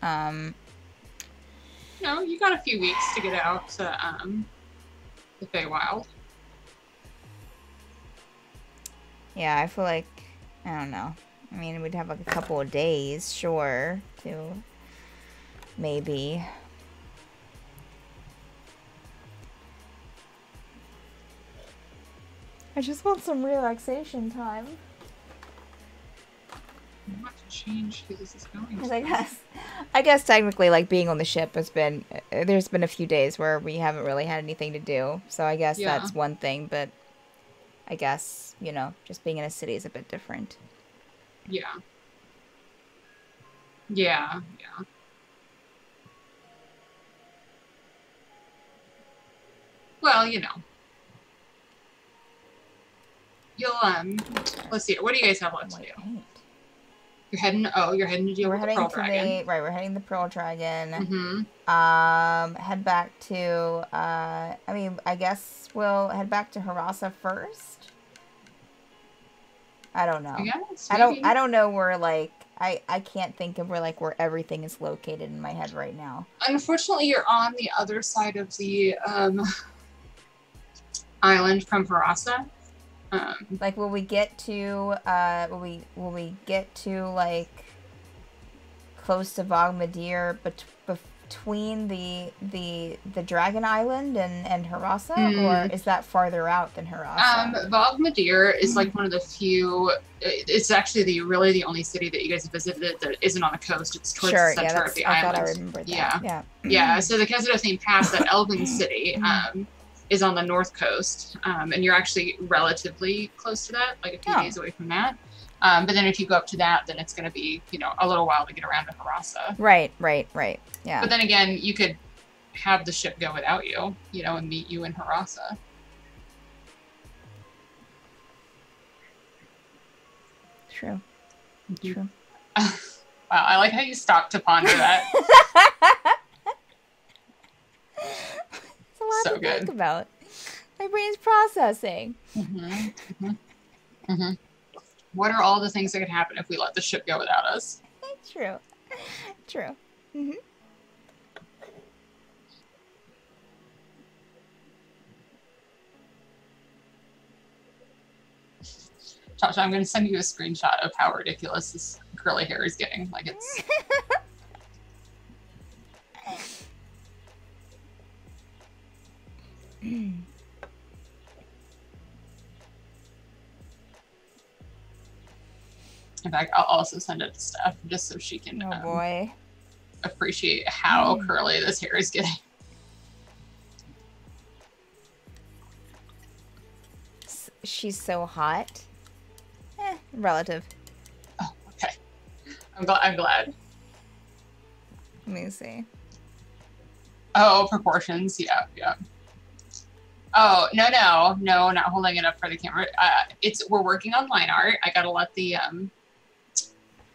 S2: No, you got a few weeks to get out to the Feywild.
S1: Yeah, I feel like, I don't know. I mean, we'd have like a couple of days, sure, to maybe. I just want some relaxation time.
S2: What to change who this is going
S1: to? I guess technically, like, being on the ship has been, there's been a few days where we haven't really had anything to do. So I guess that's one thing, but I guess, you know, just being in a city is a bit different.
S2: Yeah. Yeah, yeah. Well, you know. You'll, let's see. What do you guys have left to do? You're heading to deal with the Pearl Dragon.
S1: We're heading to the Pearl Dragon. Head back to, I mean, I guess we'll head back to Harasa first. I don't know.
S2: Yes,
S1: I don't know where, like, I can't think of where everything is located in my head right now.
S2: Unfortunately, you're on the other side of the, island from Harasa.
S1: Like, will we get to like close to Vogmadir between the Dragon Island and Harasa, or is that farther out than Harasa?
S2: Vogmadir is like one of the few. It's actually the only city that you guys visited that isn't on the coast. It's towards the center of the island.
S1: I thought I remembered that.
S2: Yeah. So the Kessedothane Pass, that Elven city, is on the north coast, and you're actually relatively close to that, like a few days away from that. But then if you go up to that, then it's going to be, you know, a little while to get around to Harasa.
S1: Right. Yeah.
S2: But then again, you could have the ship go without you, you know, and meet you in Harasa.
S1: True.
S2: Wow, I like how you stopped to ponder that.
S1: It's a lot to think about. My brain's processing.
S2: What are all the things that could happen if we let the ship go without us?
S1: True.
S2: Tasha, I'm going to send you a screenshot of how ridiculous this curly hair is getting. Like, it's... In fact, I'll also send it to Steph just so she can appreciate how curly this hair is getting.
S1: She's so hot. Relative.
S2: Oh, okay. I'm glad.
S1: Let me see.
S2: Oh, proportions. Yeah. Oh, no, not holding it up for the camera. We're working on line art. I gotta let the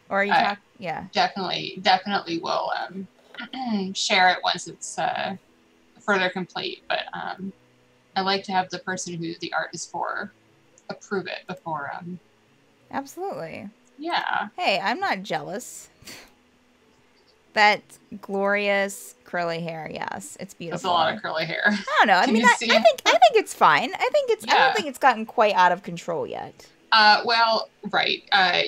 S1: Or are you yeah.
S2: Definitely will share it once it's further complete. But I like to have the person who the art is for approve it before
S1: Absolutely.
S2: Yeah.
S1: Hey, I'm not jealous. That glorious curly hair, yes, it's beautiful.
S2: That's a lot of curly hair.
S1: I don't know. I mean, I think it's fine. I don't think it's gotten quite out of control yet.
S2: Well, right. I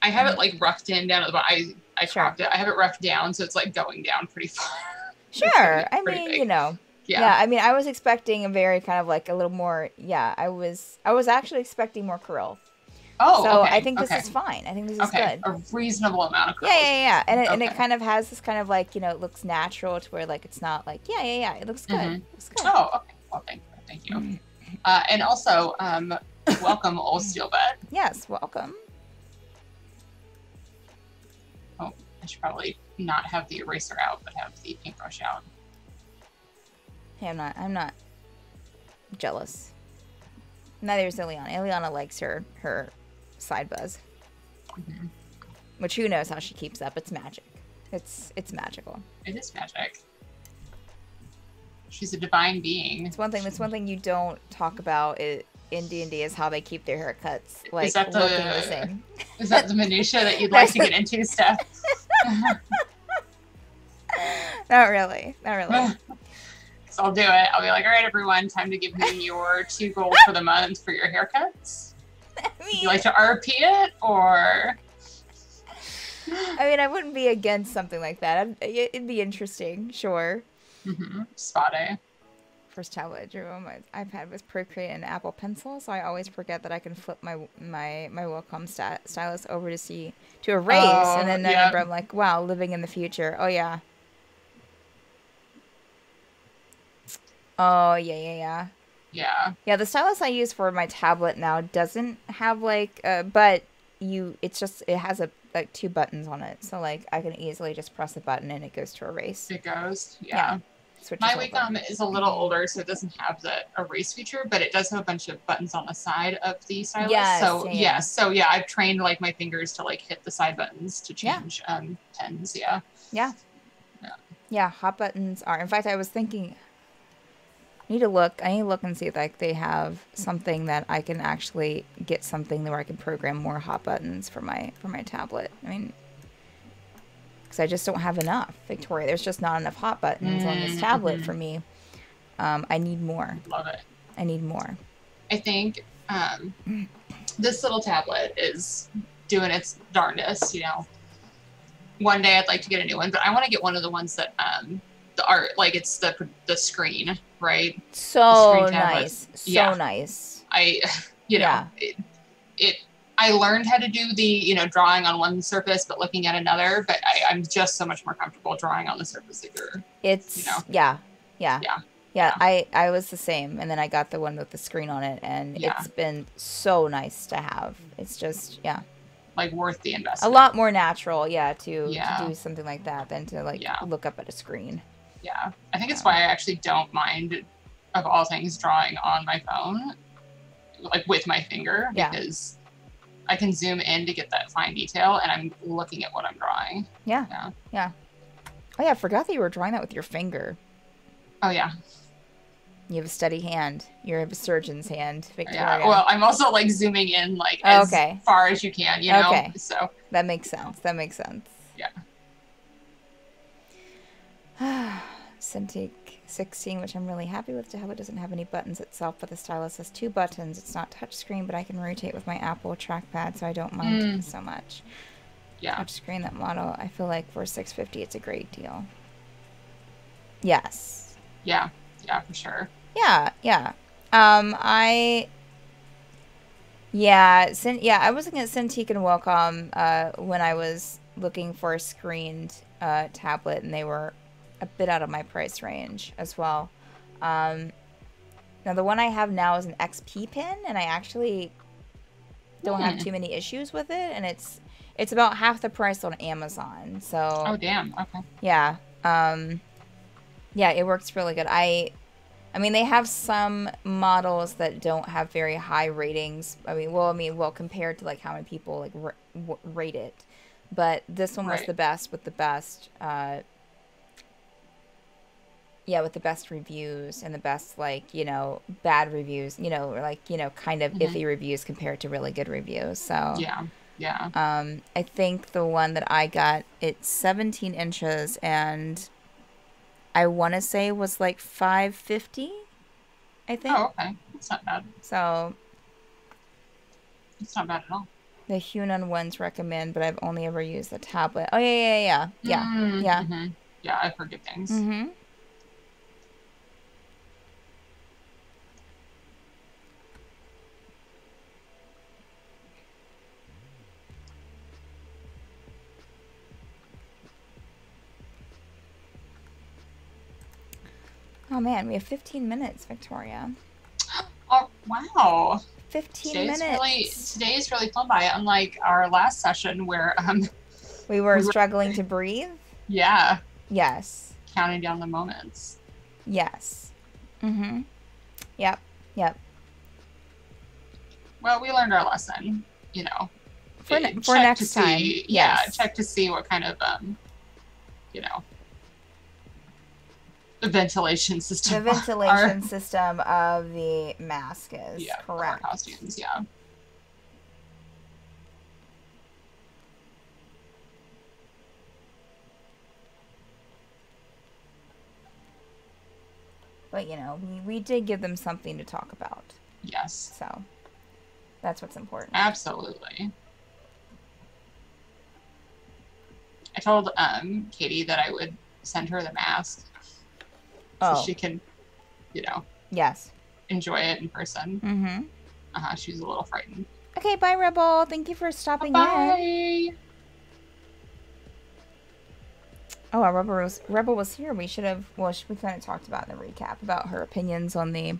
S2: have it like roughed in down at the bottom. I chopped it. I have it roughed down, so it's like going down pretty far.
S1: Sure. I mean,
S2: big.
S1: You know.
S2: Yeah.
S1: I mean, I was expecting a very kind of like a little more. Yeah, I was actually expecting more curl.
S2: Oh,
S1: so
S2: okay.
S1: I think this is fine. I think this is good.
S2: A reasonable amount of curl.
S1: Yeah. And it kind of has this kind of like, you know, it looks natural to where like it's not like it looks good. It looks good.
S2: Oh, okay. Well, thank you. And also, welcome, old steel bed.
S1: Yes, welcome.
S2: Oh, I should probably not have the eraser out, but have the paintbrush out.
S1: Hey, I'm not jealous. Neither is Ileana. Ileana likes her side buzz. Which who knows how she keeps up. It's magic. It's magical.
S2: It is magic. She's a divine being.
S1: It's one thing. That's one thing you don't talk about in D&D is how they keep their haircuts like looking the same.
S2: Is that the minutia that you'd like to get into, Steph?
S1: Not really.
S2: So I'll do it. I'll be like, all right, everyone, time to give me your 2 gold for the month for your haircuts. Would you like to RP it, or?
S1: I mean, I wouldn't be against something like that. It'd be interesting, sure.
S2: Spotty.
S1: First tablet I drew on my iPad was Procreate and Apple Pencil, so I always forget that I can flip my Wacom stylus over to erase, and then I'm like, wow, living in the future. Oh yeah. Oh yeah. Yeah, the stylus I use for my tablet now doesn't have like but it has like 2 buttons on it, so like I can easily just press a button and it goes to erase.
S2: It goes, yeah. My Wacom is a little older, so it doesn't have the erase feature, but it does have a bunch of buttons on the side of the stylus.
S1: Yes,
S2: so I've trained like my fingers to like hit the side buttons to change pens.
S1: Yeah, hot buttons are. In fact, I was thinking, I need to look and see if like they have something that I can actually get something where I can program more hot buttons for my tablet. I mean, because I just don't have enough, Victoria. There's just not enough hot buttons on this tablet for me. I need more.
S2: Love it.
S1: I need more.
S2: I think this little tablet is doing its darndest. You know, one day I'd like to get a new one, but I want to get one of the ones that the art, like it's the screen, right?
S1: So nice. So nice.
S2: I learned how to do the, drawing on one surface, but looking at another, but I'm just so much more comfortable drawing on the surface that you're,
S1: Yeah. I was the same. And then I got the one with the screen on it, and it's been so nice to have. It's just,
S2: like worth the investment.
S1: A lot more natural, to do something like that than to look up at a screen.
S2: Yeah. I think it's why I actually don't mind, of all things, drawing on my phone, like with my finger, because I can zoom in to get that fine detail, and I'm looking at what I'm drawing.
S1: Yeah. Oh yeah, I forgot that you were drawing that with your finger.
S2: Oh yeah.
S1: You have a steady hand. You have a surgeon's hand, Victoria.
S2: Yeah. Well, I'm also like zooming in as far as you can,
S1: Okay.
S2: So
S1: that makes sense.
S2: Yeah.
S1: Cintiq 16, which I'm really happy with. The tablet doesn't have any buttons itself, but the stylus has 2 buttons. It's not touchscreen, but I can rotate with my Apple trackpad, so I don't mind so much.
S2: Yeah.
S1: Touchscreen, that model, I feel like for $650, it's a great deal. Yes.
S2: Yeah. Yeah, for sure.
S1: Yeah, yeah. I was looking at Cintiq and Wacom when I was looking for a screened tablet, and they were a bit out of my price range as well. Now the one I have now is an XP pen, and I actually don't have too many issues with it, and it's about half the price on Amazon. So
S2: oh damn, okay.
S1: Yeah. Yeah, it works really good. I mean, they have some models that don't have very high ratings. Well, compared to like how many people like rate it, but this one was the best with the best. With the best reviews and the best, like, you know, bad reviews, you know, like, you know, kind of iffy reviews compared to really good reviews. So
S2: yeah.
S1: I think the one that I got, it's 17 inches, and I want to say was like $550, I think.
S2: Oh, okay. That's not bad.
S1: So
S2: it's not bad at all.
S1: The Hunan ones recommend, but I've only ever used the tablet. Oh, yeah.
S2: Yeah, I've heard good things.
S1: Oh, man, we have 15 minutes, Victoria.
S2: Oh, wow.
S1: 15 minutes.
S2: Today is really flown by, unlike our last session where
S1: we were struggling to breathe.
S2: Yeah.
S1: Yes.
S2: Counting down the moments.
S1: Yes. Yep.
S2: Well, we learned our lesson, you know.
S1: For next time.
S2: Yeah, check to see what kind of, you know, the ventilation system.
S1: The ventilation system of the mask is correct.
S2: Our costumes, yeah.
S1: But, you know, we did give them something to talk about.
S2: Yes.
S1: So, that's what's important.
S2: Absolutely. I told Katie that I would send her the mask. So she can, you know.
S1: Yes.
S2: Enjoy it in person. She's a little frightened.
S1: Okay, bye, Rebel. Thank you for stopping in. Oh, Rebel was here. We should have. Well, we kind of talked about in the recap about her opinions on the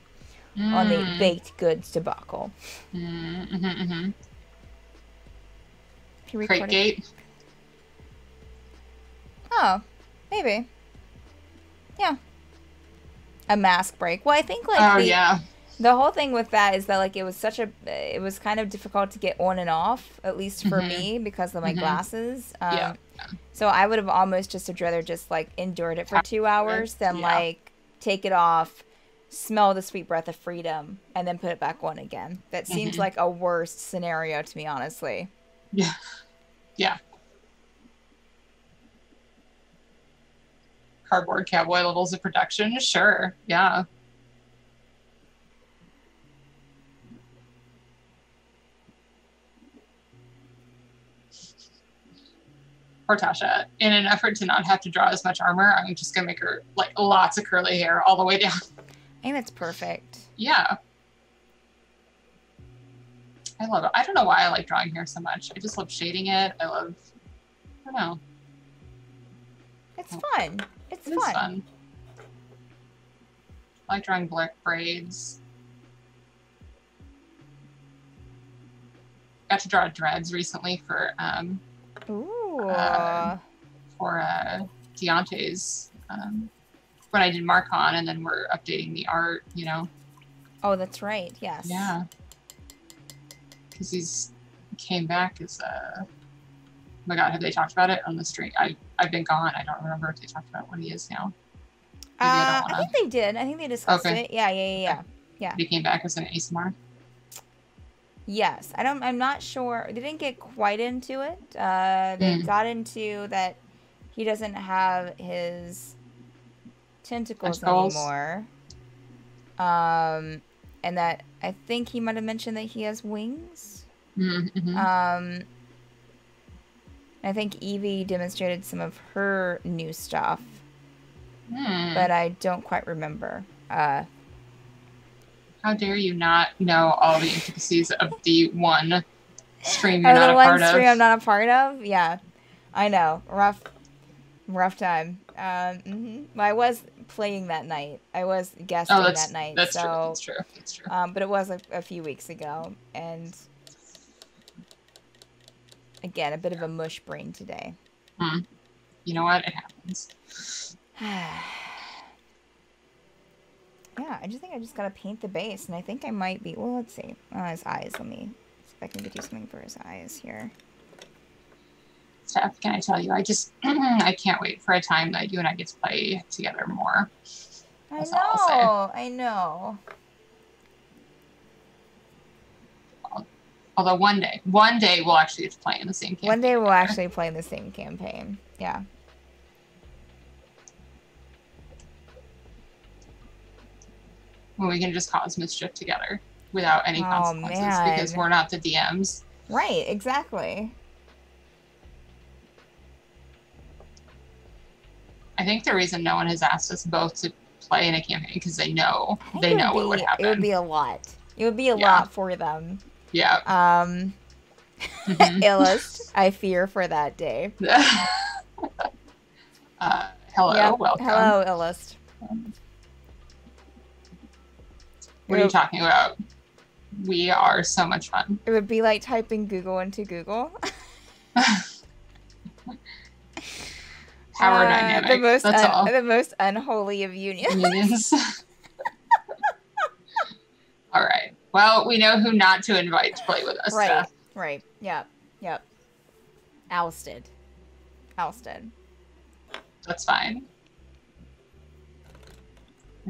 S1: baked goods debacle.
S2: Crate-gate.
S1: Oh, maybe. Yeah. A mask break. Well, I think like the whole thing with that is that like it was kind of difficult to get on and off, at least for me, because of my glasses. So I would have almost just rather just like endured it for 2 hours than like take it off, smell the sweet breath of freedom, and then put it back on again. That seems like a worst scenario to me, honestly.
S2: Yeah. Cardboard cowboy levels of production, sure. Yeah. Poor Tasha. In an effort to not have to draw as much armor, I'm just gonna make her like lots of curly hair all the way down.
S1: I think that's perfect.
S2: Yeah. I love it. I don't know why I like drawing hair so much. I just love shading it. I don't know.
S1: It's fun. It's fun.
S2: I like drawing black braids. Got to draw dreads recently for Deontay's when I did Marcon, and then we're updating the art, you know.
S1: Oh, that's right. Yes.
S2: Yeah. Because he came back as oh my god, have they talked about it on the stream? I've been gone. I don't remember if they talked about what he is now.
S1: I think they did. I think they discussed it. Yeah.
S2: He came back as an ASMR.
S1: Yes. I'm not sure. They didn't get quite into it. They got into that he doesn't have his tentacles anymore. And that I think he might have mentioned that he has wings.
S2: Mm-hmm.
S1: I think Evie demonstrated some of her new stuff,
S2: but
S1: I don't quite remember.
S2: How dare you not know all the intricacies of the one stream you're not a part of?
S1: The one stream I'm not a part of? Yeah, I know. Rough time. Well, I was playing that night. I was guesting that night.
S2: That's true.
S1: But it was a few weeks ago, and again, a bit of a mush brain today.
S2: You know what? It happens.
S1: Yeah, I just think I just gotta paint the base, and I think I might be. Well, let's see. His eyes. Let me see if I can do something for his eyes here.
S2: Steph, can I tell you? I can't wait for a time that you and I get to play together more.
S1: That's all I'll say. I know.
S2: Although one day we'll actually get to play in the same campaign.
S1: One day we'll actually play in the same campaign. Yeah.
S2: When we can just cause mischief together without any consequences because we're not the DMs.
S1: Right, exactly.
S2: I think the reason no one has asked us both to play in a campaign because they know what would happen.
S1: It would be a lot. It would be a lot for them.
S2: Yeah.
S1: Illust, I fear for that day.
S2: Hello, welcome.
S1: Hello, Illust.
S2: What are you talking about? We are so much fun.
S1: It would be like typing Google into Google.
S2: Power dynamic.
S1: The most unholy of unions.
S2: All right. Well, we know who not to invite to play with us.
S1: Right.
S2: Steph.
S1: Right. Yep. Ousted.
S2: That's fine.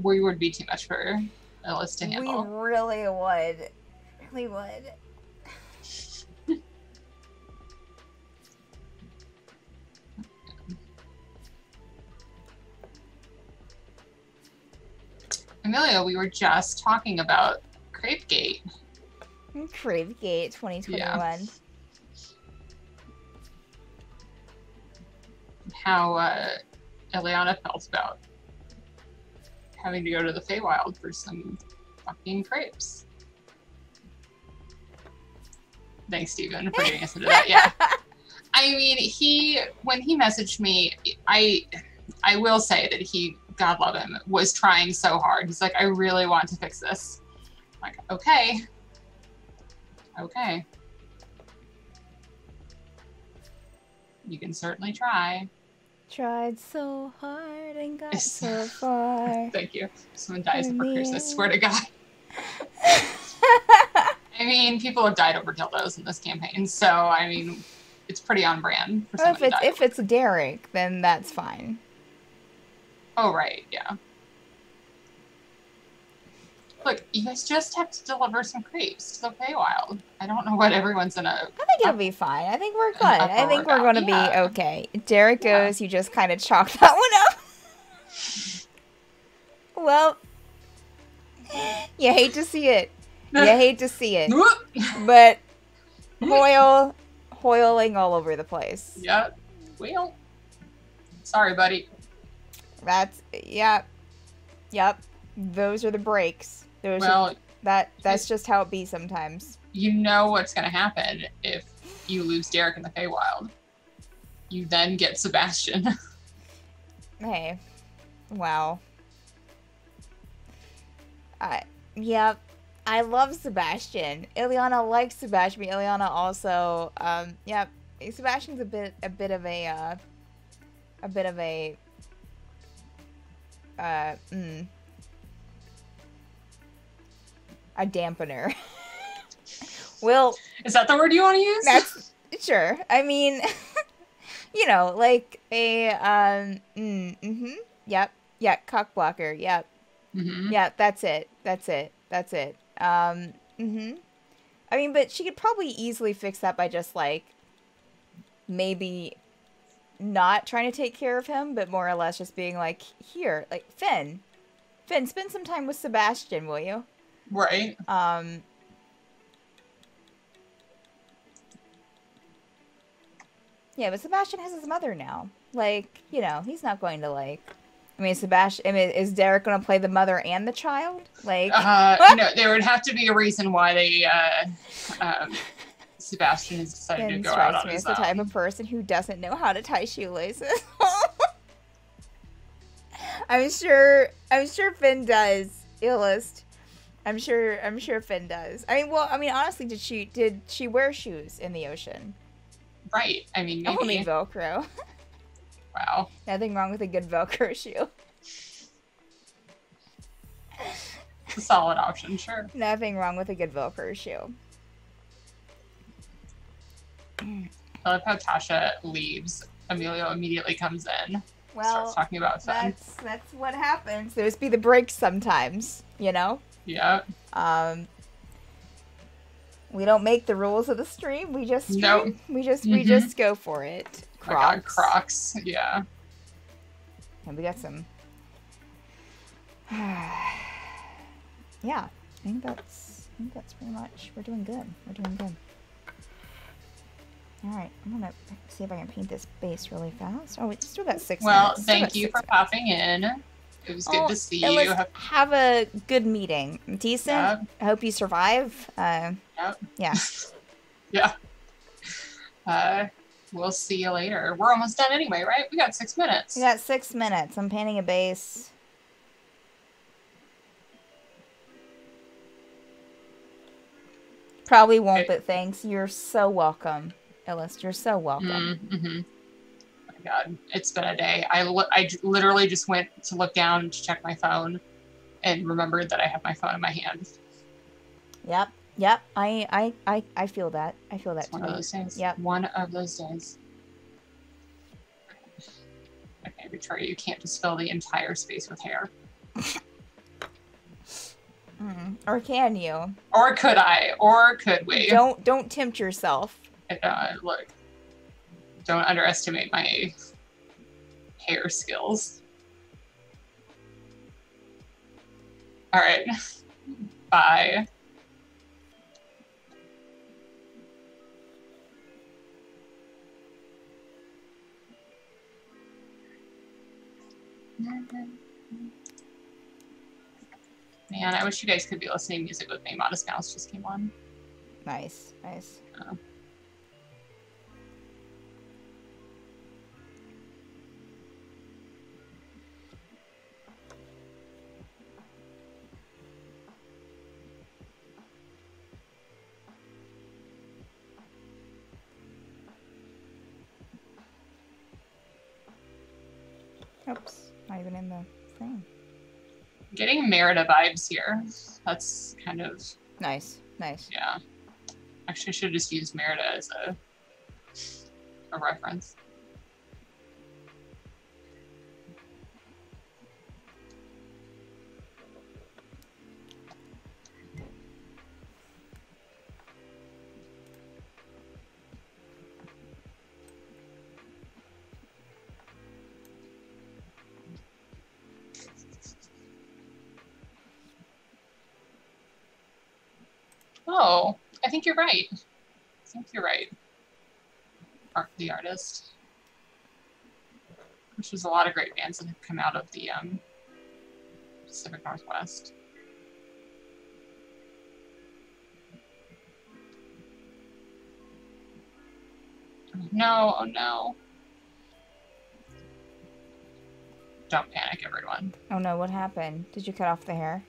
S2: We would be too much for Ellis to handle.
S1: We really would.
S2: Amelia, we were just talking about Crepegate.
S1: Crepegate 2021. Yeah.
S2: How Eliana felt about having to go to the Feywild for some fucking crepes. Thanks, Steven, for getting us into that. Yeah. I mean, when he messaged me, I will say that he, God love him, was trying so hard. He's like, I really want to fix this. I'm like, okay. You can certainly try.
S1: Tried so hard and got so far.
S2: Thank you. Someone dies over Christmas, I swear to God. I mean, people have died over dildos in this campaign, so I mean, it's pretty on brand for somebody to die
S1: if it's Derek, then that's fine.
S2: Oh, right, yeah. Look, you guys just have to deliver some crepes to the Feywild. I don't know what everyone's in a...
S1: I think it'll be fine. I think we're good. I think we're going to be okay. If Derek goes, you just kind of chalk that one up. Well, you hate to see it. But hoiling all over the place.
S2: Yeah. Well, sorry, buddy.
S1: Yep. Those are the breaks. That's just how it be sometimes.
S2: You know what's going to happen if you lose Derek in the Feywild. You then get Sebastian.
S1: Hey. Wow. Yep. I love Sebastian. Ileana likes Sebastian. But Ileana also, Sebastian's a bit of a dampener. Well,
S2: is that the word you want to use?
S1: That's sure. I mean, like a yep, cock blocker. Yep. Mm-hmm. Yeah, that's it. I mean, but she could probably easily fix that by just like maybe not trying to take care of him, but more or less just being like, here, like, Finn, spend some time with Sebastian, will you?
S2: Right.
S1: Yeah, but Sebastian has his mother now. Like, you know, he's not going to, like... I mean, is Derek going to play the mother and the child? Like...
S2: no, there would have to be a reason why they, Sebastian has decided to go out on his own.
S1: The type of person who doesn't know how to tie shoelaces. I'm sure Finn does. Illest. I'm sure Finn does. I mean, honestly, did she wear shoes in the ocean?
S2: Right. I mean, maybe.
S1: Only Velcro.
S2: Wow.
S1: Nothing wrong with a good Velcro shoe.
S2: It's a solid option, sure.
S1: Nothing wrong with a good Velcro shoe.
S2: I love how Tasha leaves. Emilio immediately comes in.
S1: Well,
S2: starts talking about Finn.
S1: That's what happens. Those be the breaks sometimes, you know?
S2: Yeah.
S1: We don't make the rules of the stream. We just stream.
S2: Nope.
S1: We just go for it. Crocs.
S2: Crocs. Yeah.
S1: And we got some. Yeah. I think that's pretty much. We're doing good. All right. I'm gonna see if I can paint this base really fast. Oh, we still got 6 minutes.
S2: Well, thank you for popping in. It was good to see you.
S1: Have a good meeting. Decent. Yep. I hope you survive.
S2: Yep.
S1: Yeah.
S2: Yeah. We'll see you later. We're almost done anyway, right? We got 6 minutes.
S1: We got 6 minutes. I'm painting a base. Probably won't, but thanks. You're so welcome, Illist. You're so welcome.
S2: Mm-hmm. Oh my God, it's been a day. I literally just went to look down to check my phone and remembered that I have my phone in my hand.
S1: Yep. I feel that. I feel that
S2: too. One of those days.
S1: Yep.
S2: One of those days. Okay, Victoria, you can't just fill the entire space with hair.
S1: Or can you?
S2: Or could I? Or could we?
S1: Don't tempt yourself.
S2: Look, don't underestimate my hair skills. All right, bye. Man, I wish you guys could be listening to music with me. Modest Mouse just came on.
S1: Nice.
S2: Oh.
S1: Oops, not even in the frame.
S2: Getting Merida vibes here. That's kind of
S1: nice.
S2: Yeah. Actually, I should have just used Merida as a reference. Oh, I think you're right. The artist. Which is a lot of great bands that have come out of the Pacific Northwest. Oh no. Don't panic, everyone.
S1: Oh no, what happened? Did you cut off the hair?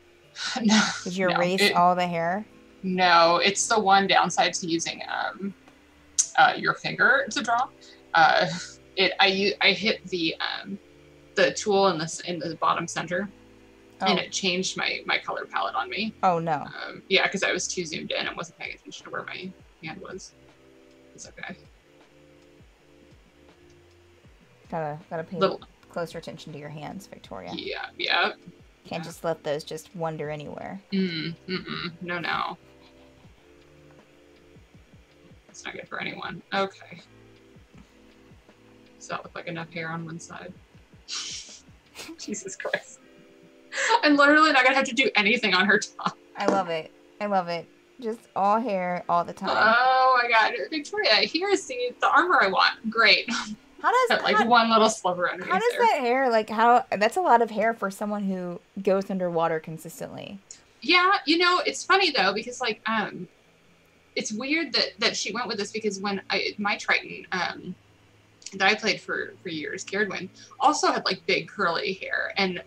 S2: No.
S1: Did you erase all the hair?
S2: No, it's the one downside to using your finger to draw. I hit the tool in the bottom center, and it changed my color palette on me.
S1: Oh no.
S2: Yeah, because I was too zoomed in and wasn't paying attention to where my hand was. It's okay.
S1: Gotta pay closer attention to your hands, Victoria.
S2: Yeah.
S1: Can't just let those just wander anywhere.
S2: No. It's not good for anyone. Okay. Does that look like enough hair on one side? Jesus Christ. I'm literally not gonna have to do anything on her top.
S1: I love it. I love it. Just all hair all the time.
S2: Oh my god, Victoria, here's the armor I want. Great.
S1: How does
S2: like one little sliver underneath
S1: how does
S2: there.
S1: that hair, like, how, that's a lot of hair for someone who goes underwater consistently.
S2: Yeah, you know, it's funny though, because like it's weird that she went with this, because when my Triton that I played for years, Caradwin, also had like big curly hair, and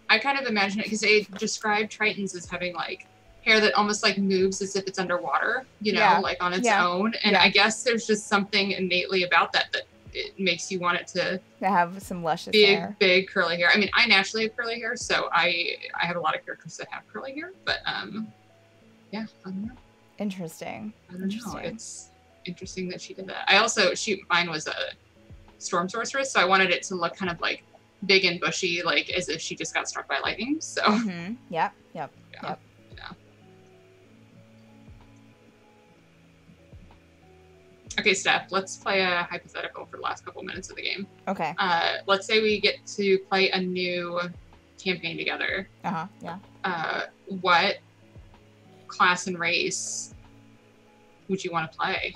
S2: I kind of imagine it because they describe Tritons as having like hair that almost like moves as if it's underwater, you know, like on its own. And I guess there's just something innately about that it makes you want it to
S1: have some luscious hair.
S2: Big curly hair. I mean, I naturally have curly hair, so I have a lot of characters that have curly hair, but yeah, I don't know.
S1: Interesting.
S2: I don't know. It's interesting that she did that. I also mine was a storm sorceress, so I wanted it to look kind of like big and bushy, like as if she just got struck by lightning. So
S1: Yep.
S2: Okay, Steph, let's play a hypothetical for the last couple minutes of the game.
S1: Okay.
S2: Let's say we get to play a new campaign together.
S1: Yeah.
S2: What class and race would you want to play?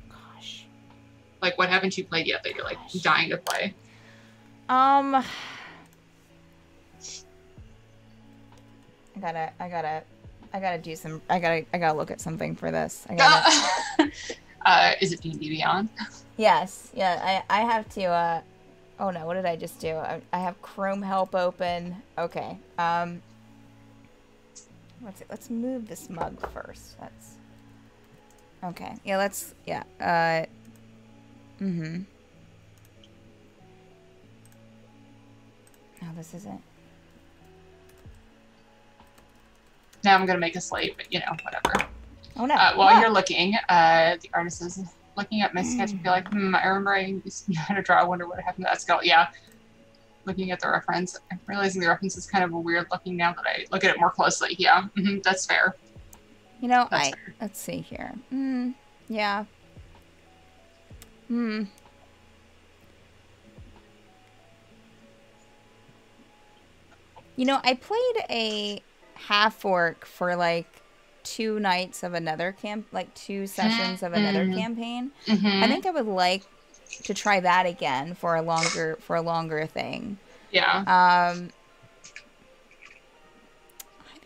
S1: Gosh.
S2: Like, what haven't you played yet that you're like dying to play?
S1: I gotta do some. I gotta look at something for this.
S2: Is it D&D Beyond?
S1: Yes. Yeah. I have to. Oh no! What did I just do? I have Chrome Help open. Okay. Let's move this mug first. That's. Okay. Yeah. Let's. Yeah. No, this isn't.
S2: Now I'm gonna make a slate, but you know, whatever.
S1: Oh no!
S2: While you're looking, the artist is looking at my sketch and be like, I remember I used to know how to draw. I wonder what happened to that skull. Yeah. Looking at the reference, I'm realizing the reference is kind of a weird looking now that I look at it more closely. Yeah, that's fair.
S1: You know, let's see here. Yeah. You know, I played a half orc for like 2 nights of another like 2 sessions of another campaign. I think I would like to try that again for a longer thing.
S2: Yeah.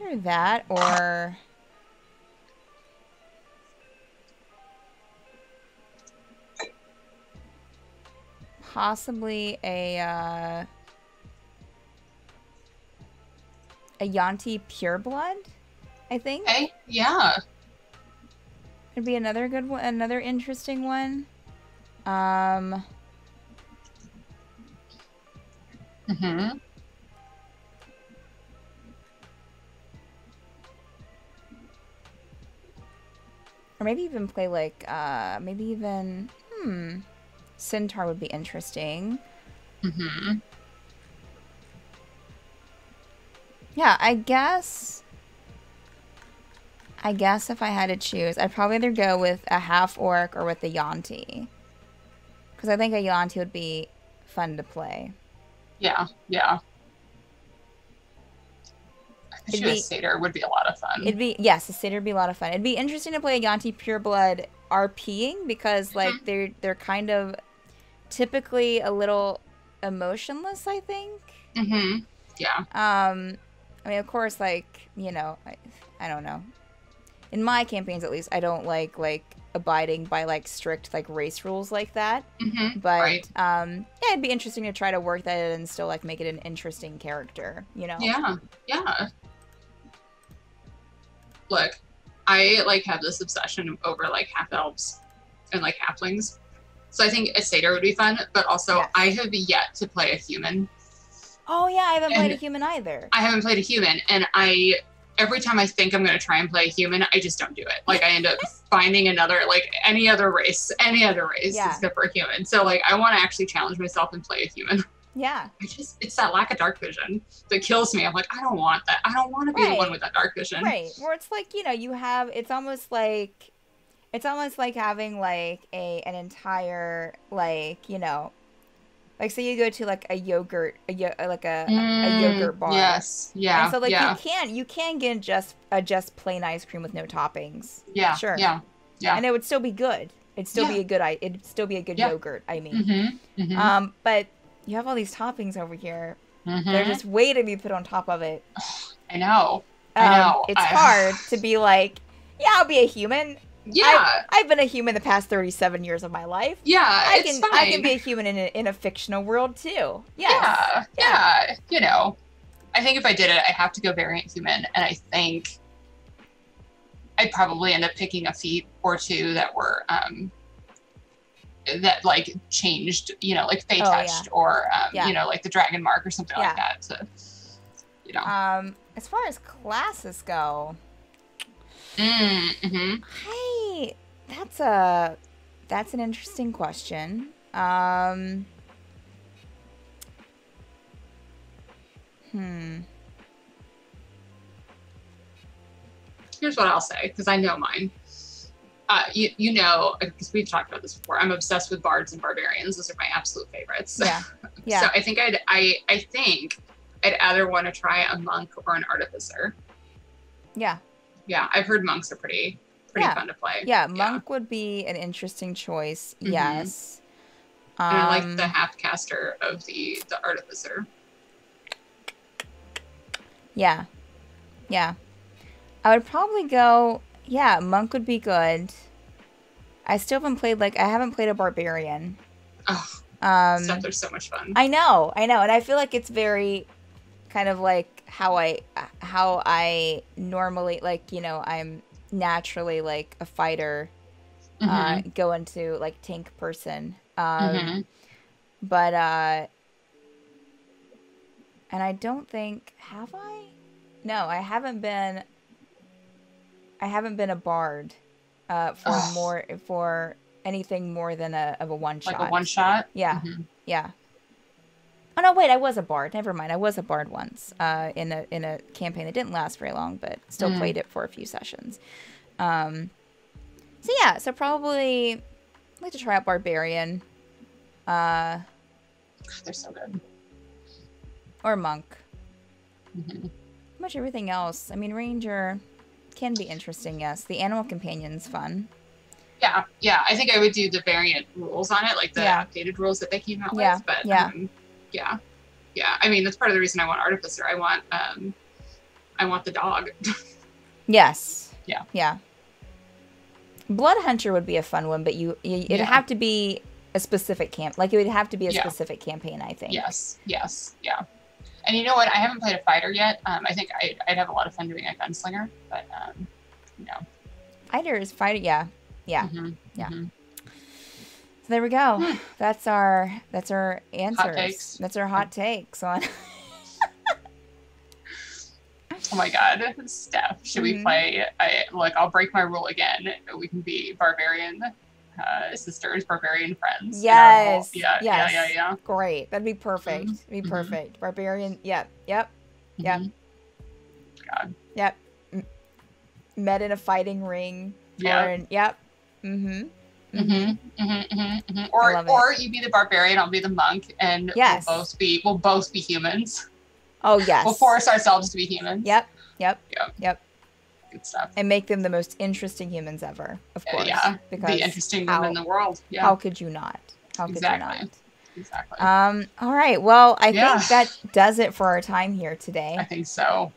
S1: Either that or possibly a Yanti Pureblood, I think.
S2: Okay, yeah.
S1: It'd be another good one, another interesting one. Or maybe even play like, maybe even, Centaur would be interesting. Yeah, I guess if I had to choose, I'd probably either go with a half orc or with a Yanti. Because I think a Yanti would be fun to play.
S2: Yeah. A satyr would be a lot of fun.
S1: Yes, a satyr would be a lot of fun. It'd be interesting to play a Yanti Pureblood RPing because like they're kind of typically a little emotionless, I think.
S2: Yeah.
S1: I mean, of course, like, you know, I don't know. In my campaigns, at least, I don't like abiding by like strict like race rules like that. But yeah, it'd be interesting to try to work that in and still like make it an interesting character, you know?
S2: Yeah. Look, I like have this obsession over like half elves and like halflings. So I think a satyr would be fun, but also I have yet to play a human.
S1: Oh yeah, I haven't played a human either.
S2: I haven't played a human, and every time I think I'm going to try and play a human, I just don't do it. Like, I end up finding another, like, any other race except for a human. So, like, I want to actually challenge myself and play a human.
S1: Yeah.
S2: It's that lack of dark vision that kills me. I'm like, I don't want that. I don't want to be the one with that dark vision.
S1: Right. Where it's like, you know, it's almost like, It's almost like having like an entire like, you know, like say you go to like a yogurt a yogurt bar.
S2: Yes.
S1: And
S2: Yeah.
S1: so like
S2: Yeah.
S1: you can get just plain ice cream with no toppings.
S2: Yeah.
S1: Sure.
S2: Yeah. Yeah.
S1: And it would still be good.
S2: Yeah.
S1: It'd still be a good
S2: Yeah.
S1: yogurt, I mean. But you have all these toppings over here. They're just waiting to be put on top of it.
S2: I know. I know.
S1: It's hard to be like, yeah, I'll be a human.
S2: Yeah.
S1: I've been a human the past 37 years of my life.
S2: Yeah, it's fine.
S1: I can be a human in a fictional world too. Yes.
S2: Yeah. You know, I think if I did it, I'd have to go variant human, and I think I'd probably end up picking a feat or two that were that like changed, you know, like Fey touched or you know, like the dragon mark or something like that. To, you know.
S1: As far as classes go, hey, that's an interesting question.
S2: Here's what I'll say, because I know mine. You know, because we've talked about this before. I'm obsessed with bards and barbarians. Those are my absolute favorites.
S1: Yeah. Yeah.
S2: So I think I'd either want to try a monk or an artificer.
S1: Yeah.
S2: Yeah, I've heard monks are pretty fun to play.
S1: Yeah, monk would be an interesting choice. Yes.
S2: And I like the half caster of the artificer.
S1: Yeah. Yeah. I would probably go, monk would be good. I haven't played a barbarian.
S2: Oh, stuff, they're so much fun.
S1: I know. And I feel like it's very kind of like how I normally, like, you know, I'm naturally like a fighter, go into like tank person. But, and I don't think, have I? No, I haven't been a bard, for anything more than a one shot.
S2: Like a one shot?
S1: Yeah. Yeah. Oh no, wait, I was a bard. Never mind. I was a bard once, in a campaign that didn't last very long, but still played it for a few sessions. So probably I'd like to try out barbarian.
S2: They're so good.
S1: Or monk. Pretty much everything else. I mean, ranger can be interesting, yes. The animal companion's fun.
S2: Yeah. I think I would do the variant rules on it, like the updated rules that they came out with. But yeah. I mean, that's part of the reason I want artificer. I want the dog.
S1: Yes.
S2: Yeah.
S1: Yeah. Blood hunter would be a fun one, but it'd have to be a specific camp. Like, it would have to be a specific campaign, I think.
S2: Yes. Yeah. And you know what? I haven't played a fighter yet. I think I'd have a lot of fun doing a gunslinger, but
S1: Fighter, yeah. So there we go. That's our answers.
S2: Hot takes.
S1: That's our hot takes on.
S2: Oh my God, Steph, should we play? I'll break my rule again. We can be barbarian sisters, barbarian friends.
S1: Yes.
S2: Yeah.
S1: Great. That'd be perfect. Be perfect. Barbarian. Yep.
S2: God.
S1: Yep. Met in a fighting ring.
S2: Yeah. Or you be the barbarian, I'll be the monk, and we'll both be humans.
S1: Oh yes.
S2: We'll force ourselves to be humans.
S1: Yep.
S2: Good stuff.
S1: And make them the most interesting humans ever, of course.
S2: Yeah.
S1: Because
S2: the interesting women in the world. Yeah.
S1: How could you not?
S2: Exactly.
S1: All right. Well, I think that does it for our time here today.
S2: I think so.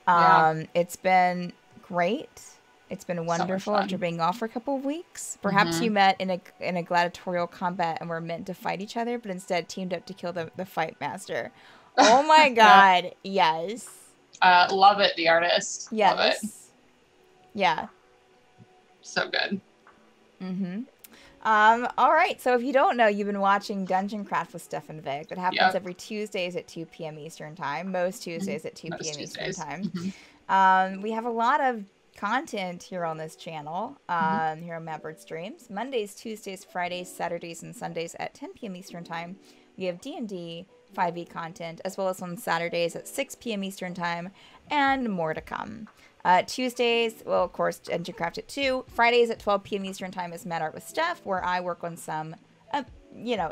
S1: It's been great. It's been wonderful after being off for a couple of weeks. Perhaps you met in a gladiatorial combat and were meant to fight each other, but instead teamed up to kill the fight master. Oh my God. Yes.
S2: Love it, the artist.
S1: Yes.
S2: Love it.
S1: Yeah.
S2: So good.
S1: All right. So if you don't know, you've been watching Dungeon Craft with Steph and Vic. That happens every Tuesdays at 2 p.m. Eastern Time. Most Tuesdays at 2 p.m. Eastern Time. We have a lot of content here on this channel, here on Mapbird Streams. Mondays, Tuesdays, Fridays, Saturdays, and Sundays at 10 p.m. Eastern Time. We have D&D 5e content, as well as on Saturdays at 6 p.m. Eastern Time, and more to come. Tuesdays, well, of course, Engine Craft at 2. Fridays at 12 p.m. Eastern Time is Mad Art with Steph, where I work on some,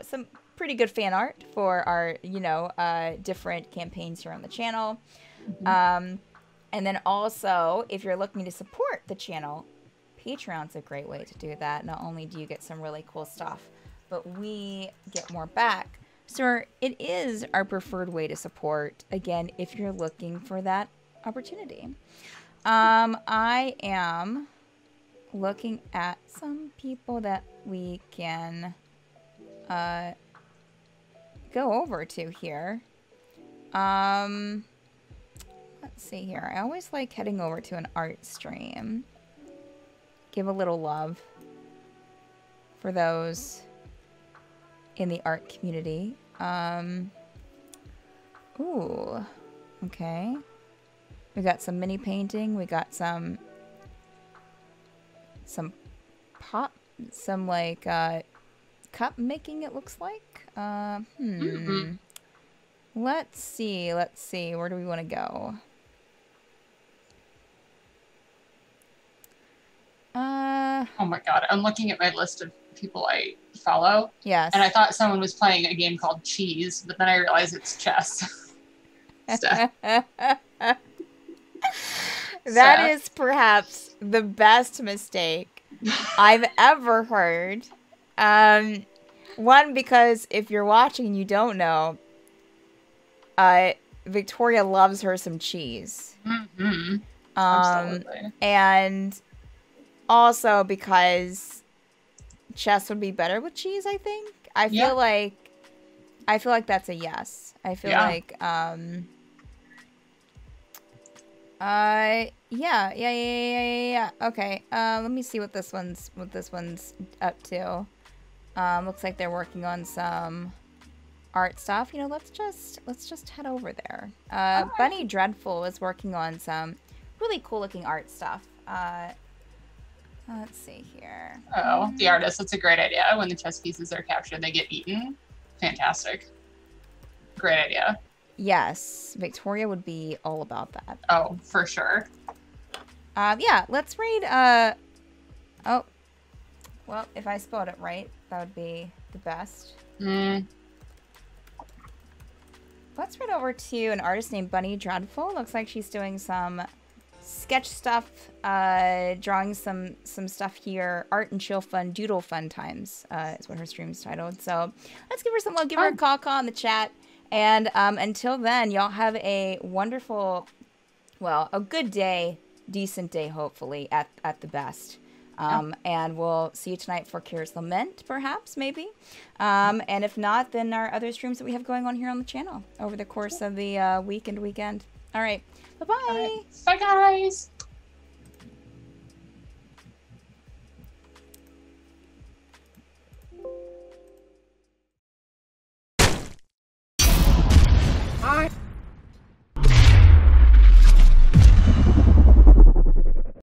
S1: some pretty good fan art for our, different campaigns here on the channel. And then also, if you're looking to support the channel, Patreon's a great way to do that. Not only do you get some really cool stuff, but we get more back. So it is our preferred way to support, again, if you're looking for that opportunity. I am looking at some people that we can go over to here. Let's see here. I always like heading over to an art stream. Give a little love for those in the art community. Ooh, okay. We got some mini painting. We got some like cup making, it looks like. Let's see. Where do we want to go?
S2: Oh my god, I'm looking at my list of people I follow.
S1: Yes.
S2: And I thought someone was playing a game called Cheese, but then I realized it's chess.
S1: That is perhaps the best mistake I've ever heard. One, because if you're watching and you don't know, Victoria loves her some cheese.
S2: Absolutely.
S1: And also because chess would be better with cheese, I think. I feel like that's a yes. I feel like yeah. Okay. Let me see what this one's up to. Looks like they're working on some art stuff. Let's just head over there. Right. Bunny Dreadful is working on some really cool looking art stuff. Let's see here.
S2: Oh, the artist. That's a great idea. When the chess pieces are captured, they get eaten. Fantastic. Great idea.
S1: Yes, Victoria would be all about that.
S2: Oh, for sure.
S1: Yeah, let's read, oh, well, if I spelled it right, that would be the best. Let's head over to an artist named Bunny Dreadful. Looks like she's doing some sketch stuff, drawing some stuff here. Art and chill fun, doodle fun times, is what her stream's titled. So let's give her some love. Give her a call in the chat. And until then, y'all have a wonderful, well, a good day, decent day, hopefully, at the best. And we'll see you tonight for Kira's Lament, perhaps, maybe. And if not, then our other streams that we have going on here on the channel over the course of the week and weekend. All right. Bye-bye.
S2: Bye, guys.